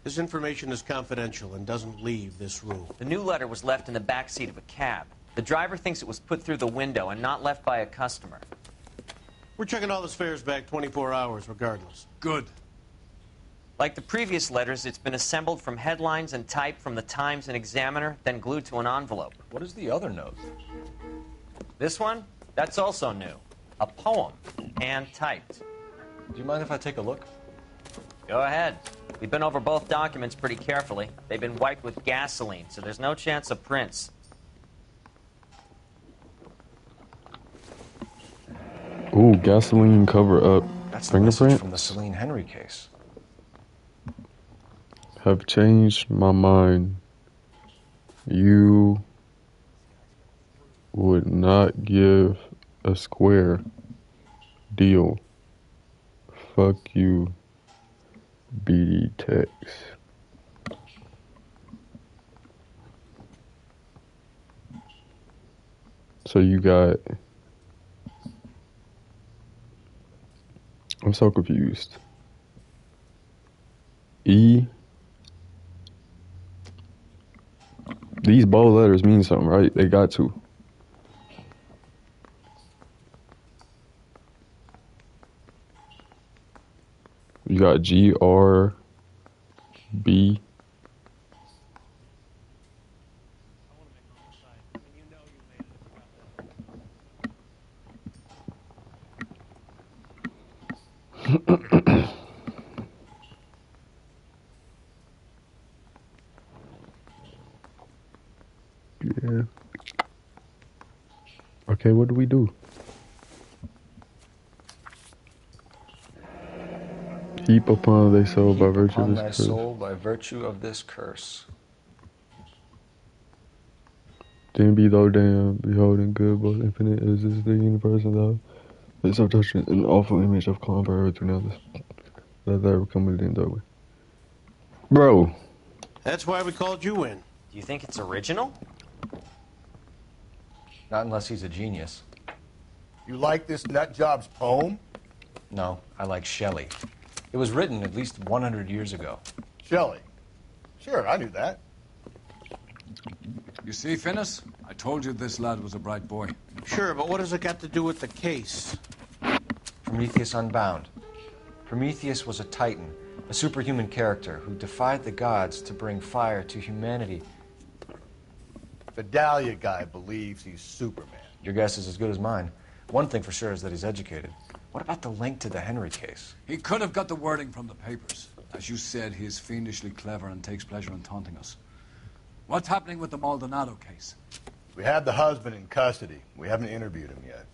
This information is confidential and doesn't leave this room. The new letter was left in the back seat of a cab. The driver thinks it was put through the window and not left by a customer. We're checking all his fares back 24 hours regardless. Good. Like the previous letters, it's been assembled from headlines and type from the Times and Examiner, then glued to an envelope. What is the other note? This one? That's also new. A poem, hand-typed. Do you mind if I take a look? Go ahead. We've been over both documents pretty carefully. They've been wiped with gasoline, so there's no chance of prints. Ooh, gasoline cover up That's the message fingerprint. from the Celine Henry case. Have changed my mind. You would not give a square deal. Fuck you, BD Tex. So you got... I'm so confused. E. These bold letters mean something, right? They got to. You got GRB. Yeah. Okay, what do we do? Heap upon thy soul by virtue of Upon this thy curse. soul by virtue of this curse. Then be thou damned, beholding good, both infinite as is the universe and thou. It's so touching an awful image of calm forever through now this. Let that come within darkly. Bro. That's why we called you in. Do you think it's original? Not unless he's a genius. You like this nutjob's poem? No, I like Shelley. It was written at least 100 years ago. Shelley. Sure, I knew that. You see, Finis? I told you this lad was a bright boy. Sure, but what has it got to do with the case? Prometheus Unbound. Prometheus was a titan, a superhuman character who defied the gods to bring fire to humanity. The Dahlia guy believes he's Superman. Your guess is as good as mine. One thing for sure is that he's educated. What about the link to the Henry case? He could have got the wording from the papers. As you said, he is fiendishly clever and takes pleasure in taunting us. What's happening with the Maldonado case? We have the husband in custody. We haven't interviewed him yet.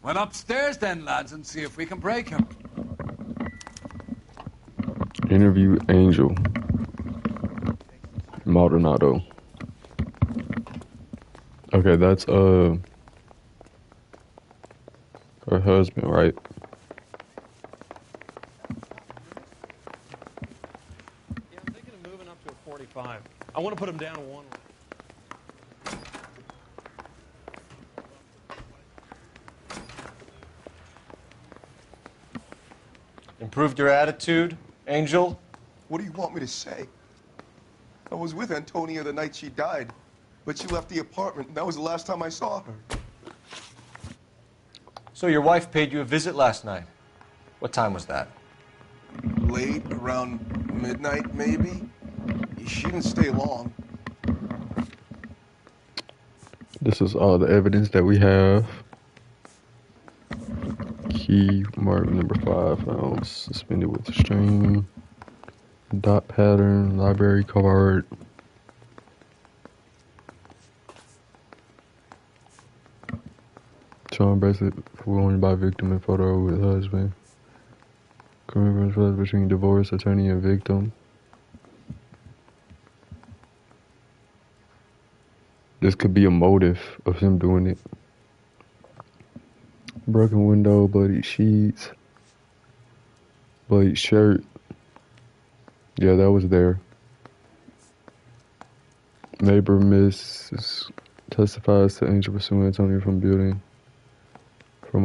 Well, upstairs then, lads, and see if we can break him. Interview Angel Maldonado. Okay, that's her husband, right? Yeah, I'm thinking of moving up to a 45. I want to put him down to one. Improved your attitude, Angel? What do you want me to say? I was with Antonia the night she died, but she left the apartment, and that was the last time I saw her. So your wife paid you a visit last night. What time was that? Late, around midnight, maybe? She didn't stay long. This is all the evidence that we have. Key mark number 5 found suspended with the string. Dot pattern, library card. Charm bracelet worn by victim in photo with husband. Current between divorce attorney and victim. This could be a motive of him doing it. Broken window, bloody sheets, bloody shirt. Yeah, that was there. Neighbor Miss testifies to Angel pursuing Antonio from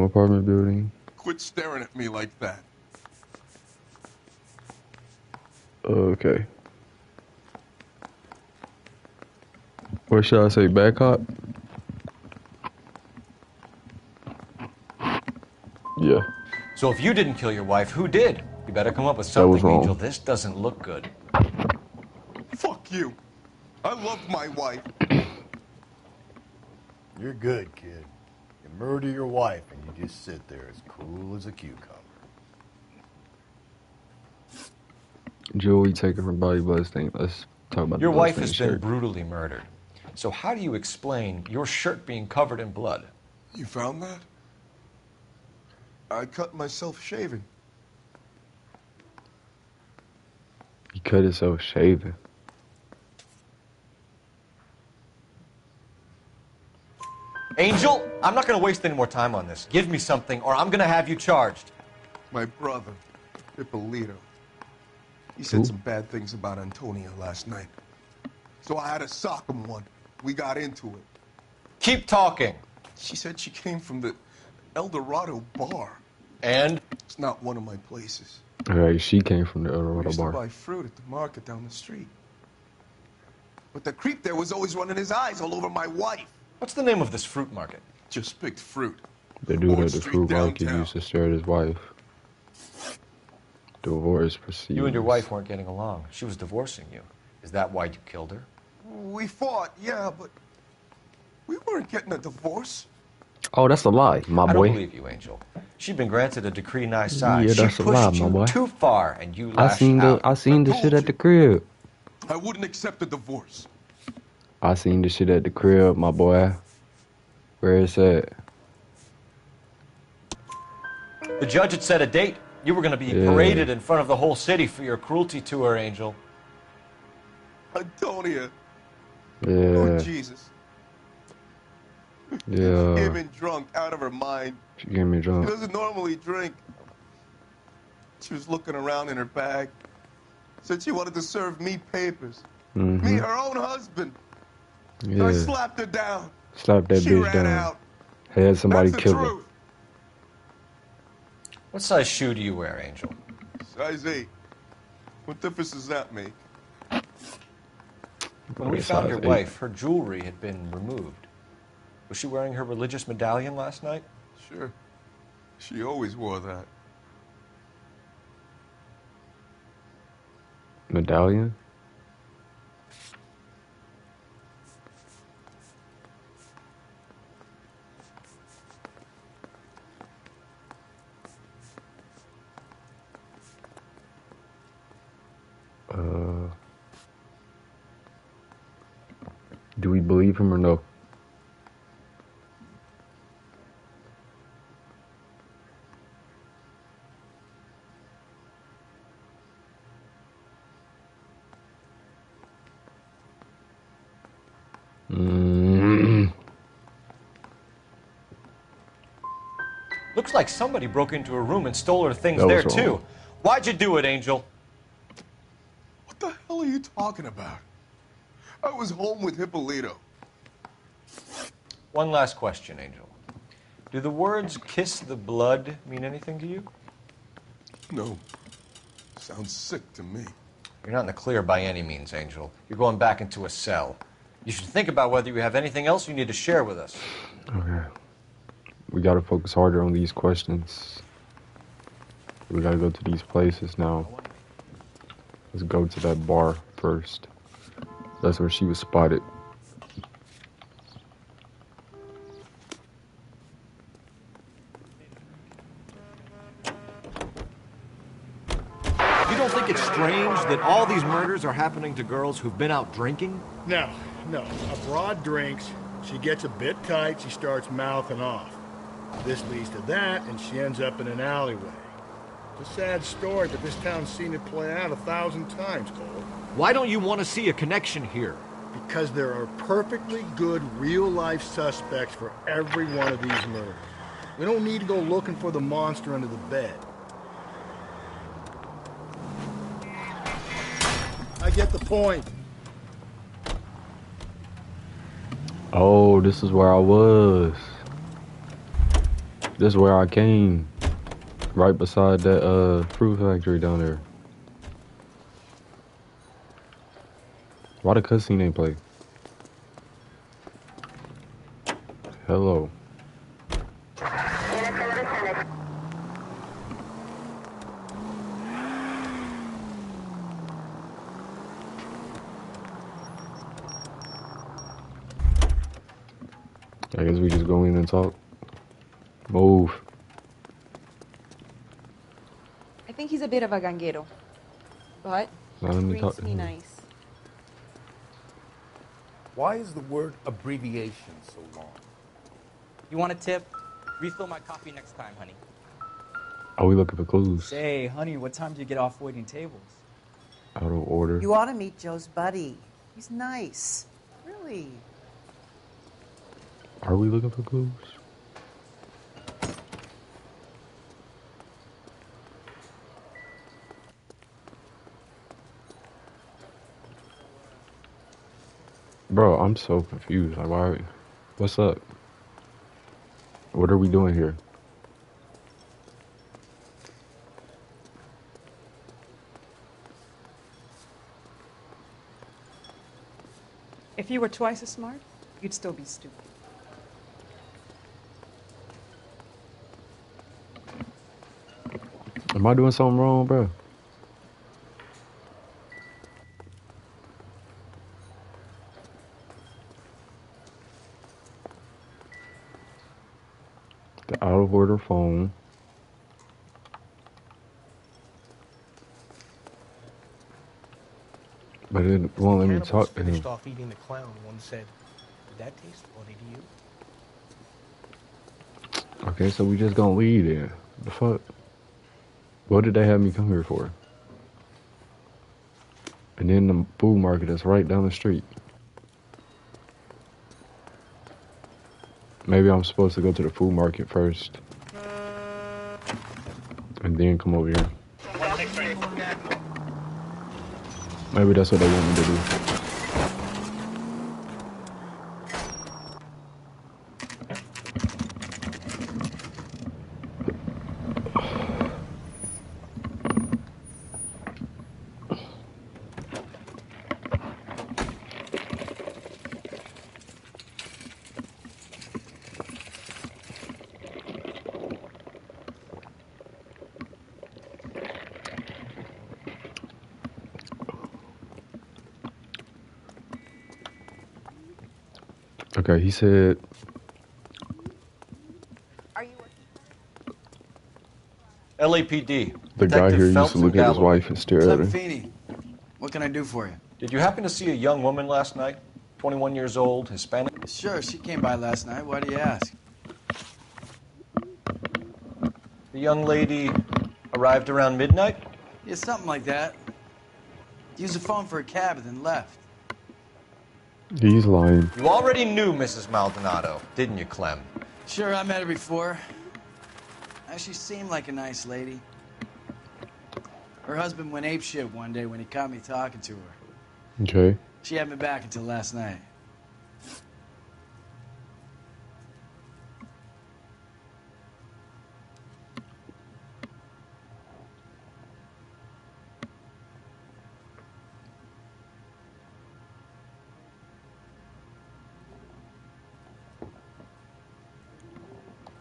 apartment building. Quit staring at me like that. Okay. What should I say? Bad cop? Yeah. So if you didn't kill your wife, who did? You better come up with That was something, wrong. Angel. This doesn't look good. Fuck you. I love my wife. You're good, kid. You murder your wife and you just sit there as cool as a cucumber. Jewelry taken from body bloodstain. Let's talk about Your the wife bloodstained has been shirt. brutally murdered. So how do you explain your shirt being covered in blood? You found that? I cut myself shaving. He cut himself shaving. Angel, I'm not going to waste any more time on this. Give me something or I'm going to have you charged. My brother, Ippolito. He said some bad things about Antonia last night. So I had to sock him one. We got into it. Keep talking. She said she came from the El Dorado bar. And? It's not one of my places. Alright, she came from the We Eldorado used to bar. buy fruit at the market down the street. But the creep there was always running his eyes all over my wife. What's the name of this fruit market? Just picked fruit. The dude Fourth at the Street fruit market downtown. used to stare at his wife. Divorce proceeds. You and your wife weren't getting along. She was divorcing you. Is that why you killed her? We fought, yeah, but we weren't getting a divorce. Oh, that's a lie, my I boy. don't believe you, Angel. She'd been granted a decree nisi. Yeah, She that's a pushed lie, you my boy. too far, and you I lashed seen out. the shit at the crib. I wouldn't accept a divorce. I seen the shit at the crib, my boy. Where it's at? The judge had set a date. You were going to be Yeah. paraded in front of the whole city for your cruelty to her, Angel. Antonia. Yeah. Oh, Jesus. She Yeah. came in drunk, out of her mind. She gave me She drunk. doesn't normally drink. She was looking around in her bag. Said she wanted to serve me papers. Mm-hmm. Me, her own husband. Yeah. I slapped her down. Slap that She bitch ran down. out. Had somebody That's the kill her. truth. What size shoe do you wear, Angel? Size 8. What difference does that make? When we Size found your 8. wife, her jewelry had been removed. Was she wearing her religious medallion last night? Sure. She always wore that. Medallion? Do we believe him or no? Looks like somebody broke into her room and stole her things That there, was too. wrong. Why'd you do it, Angel? What the hell are you talking about? I was home with Hippolito. One last question, Angel. Do the words kiss the blood mean anything to you? No. Sounds sick to me. You're not in the clear by any means, Angel. You're going back into a cell. You should think about whether you have anything else you need to share with us. Okay. We gotta focus harder on these questions. We gotta go to these places now. Let's go to that bar first. That's where she was spotted. You don't think it's strange that all these murders are happening to girls who've been out drinking? No. A broad drinks, she gets a bit tight, she starts mouthing off. This leads to that, and she ends up in an alleyway. It's a sad story, but this town's seen it play out 1,000 times, Cole. Why don't you want to see a connection here? Because there are perfectly good real-life suspects for every one of these murders. We don't need to go looking for the monster under the bed. I get the point. Oh, this is where I was. This is where I came. Right beside that fruit factory down there. Why the cutscene ain't play? Hello. I guess we just go in and talk. Move. I think he's a bit of a ganguero, but Now let me talk treats to me him. nice. Why is the word abbreviation so long? You want a tip? Refill my coffee next time, honey. Are we looking for clues? Say, honey, what time do you get off waiting tables? Out of order. You ought to meet Joe's buddy. He's nice. Really. Are we looking for clues? Bro, I'm so confused. Like, why? What's up? What are we doing here? If you were twice as smart, you'd still be stupid. Am I doing something wrong, bro? The out of order phone. But it won't let me Cannibals talk to him. finished off eating the clown. One said, "Did that taste funny to you?" Okay, so we just gonna leave there. The fuck? What did they have me come here for? And then the food market is right down the street. Maybe I'm supposed to go to the food market first. And then come over here. Maybe that's what they want me to do. Okay, he said. LAPD. The guy here used Phelps to look and at his Galloway. wife and stare at her. Feeney? What can I do for you? Did you happen to see a young woman last night? 21 years old, Hispanic? Sure, she came by last night. Why do you ask? The young lady arrived around midnight? Yeah, something like that. Used the phone for a cab and then left. He's lying. You already knew Mrs. Maldonado, didn't you, Clem? Sure, I met her before. She seemed like a nice lady. Her husband went apeshit one day when he caught me talking to her. Okay. She had me back until last night.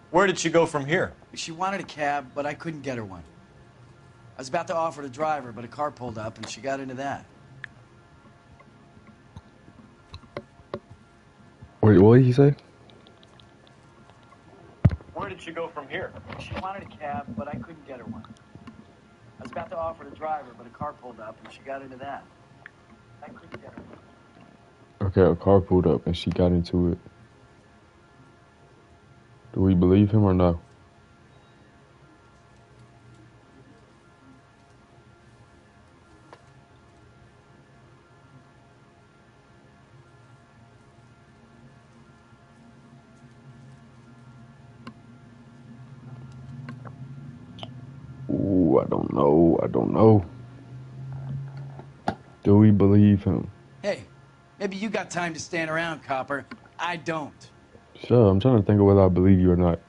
Where did she go from here? She wanted a cab, but I couldn't get her one. I was about to offer to drive her, but a car pulled up and she got into that. Wait, what did he say? Where did she go from here? She wanted a cab, but I couldn't get her one. I was about to offer to drive her, but a car pulled up and she got into that. I couldn't get her one. Okay, a car pulled up and she got into it. Do we believe him or no? Ooh, I don't know. Do we believe him? Hey, maybe you got time to stand around, copper. I don't. Sure, I'm trying to think of whether I believe you or not.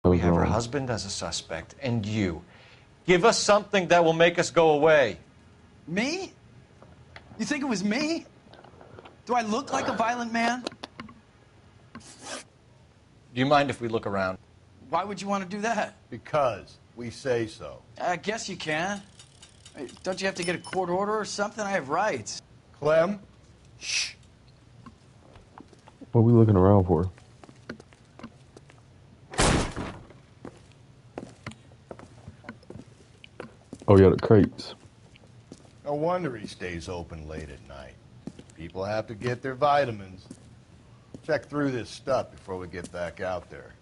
We have her husband as a suspect, and you. Give us something that will make us go away. Me? You think it was me? Do I look like a violent man? Do you mind if we look around? Why would you want to do that? Because we say so. I guess you can. Hey, don't you have to get a court order or something? I have rights. Clem? Shh. What are we looking around for? Oh yeah, the crates. No wonder he stays open late at night. People have to get their vitamins. Check through this stuff before we get back out there.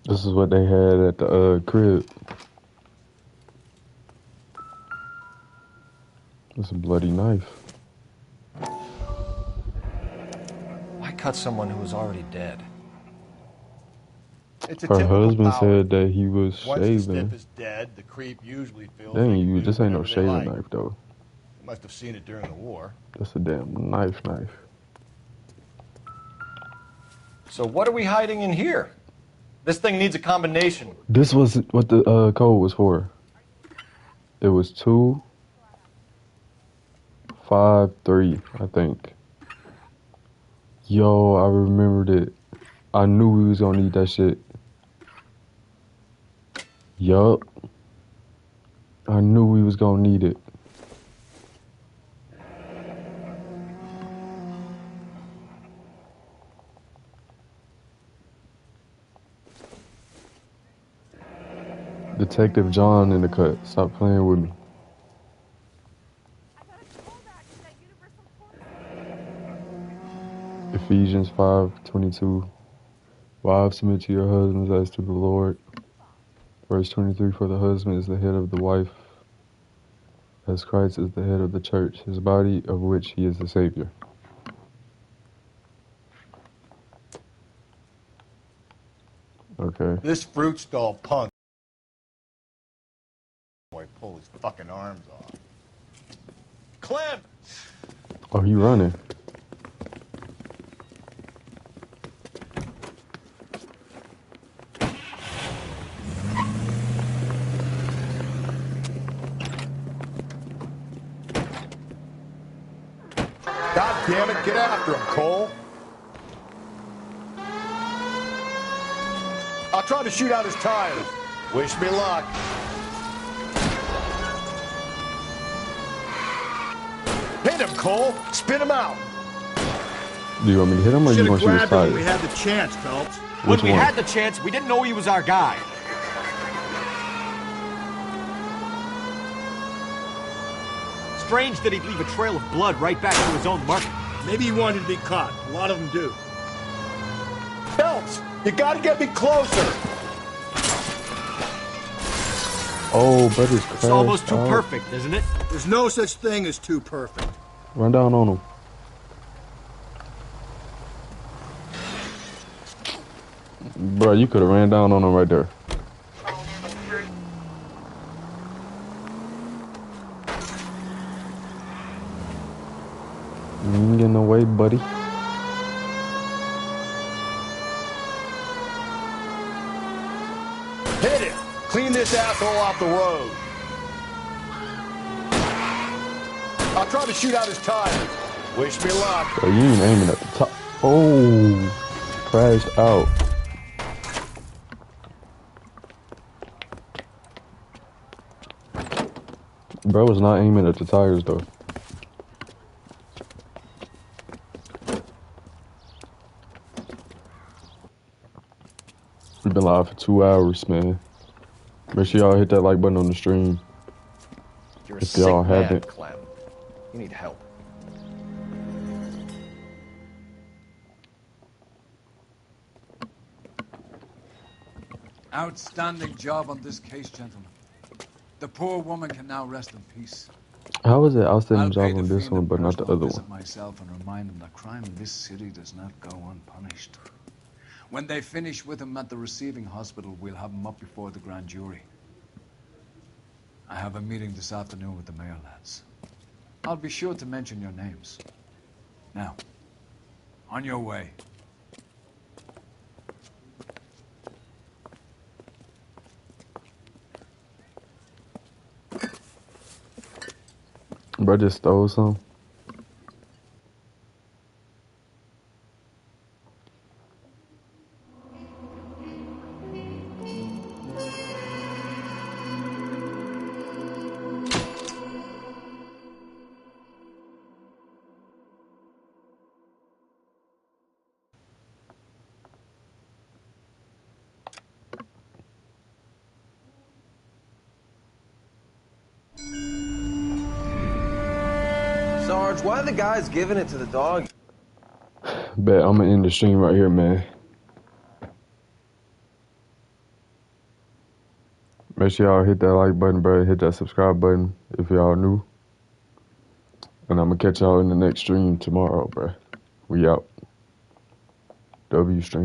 This is what they had at the crib. It's a bloody knife. Why cut someone who was already dead? It's a Her typical husband power. said that he was Once the stiff shaving. is dead, the creep usually feels Dang, they can you, do this ain't no whatever they shaving like. knife though. They must have seen it during the war. That's a damn knife. So what are we hiding in here? This thing needs a combination. This was what the code was for. It was 253, I think. Yo, I remembered it. I knew we was gonna need that shit. Yup. I knew we was gonna need it. Detective John in the cut. Stop playing with me. Ephesians 5:22. Wives, submit to your husbands as to the Lord. Verse 23, for the husband is the head of the wife, as Christ is the head of the church, his body, of which he is the Savior. Okay. This fruit stall punk. Boy, pull his fucking arms off. Clem! Oh, he running. God damn it, get after him, Cole. I'll try to shoot out his tires. Wish me luck. Hit him, Cole. Spin him out. Do you want me to hit him or you want to shoot his Should've grabbed him when we tires? had the chance, Phelps. When we had the chance, we didn't know he was our guy. Strange that he'd leave a trail of blood right back to his own market. Maybe he wanted to be caught. A lot of them do. Phelps, you gotta get me closer. Oh, but it's crashed It's almost too out. perfect, isn't it? There's no such thing as too perfect. Run down on him. Bro, you could have ran down on him right there. You ain't getting away, buddy. Hit it! Clean this asshole off the road. I'll try to shoot out his tires. Wish me luck. Bro, you ain't aiming at the top. Oh, crashed out. Bro was not aiming at the tires though. We've been live for 2 hours, man. Make sure y'all hit that like button on the stream. You're a If sick y'all man, haven't. Clem. You need help. Outstanding job on this case, gentlemen. The poor woman can now rest in peace. How was it outstanding I'll pay job the on this fiend one, a but not the personal other visit one? myself and remind him that crime in this city does not go unpunished. When they finish with him at the receiving hospital, we'll have him up before the grand jury. I have a meeting this afternoon with the mayor lads. I'll be sure to mention your names. Now, on your way. Bro just stole some. Sarge, why are the guys giving it to the dog? Bet I'm gonna end the stream right here, man. Make sure y'all hit that like button, bro. Hit that subscribe button if y'all new. And I'm gonna catch y'all in the next stream tomorrow, bro. We out. W stream.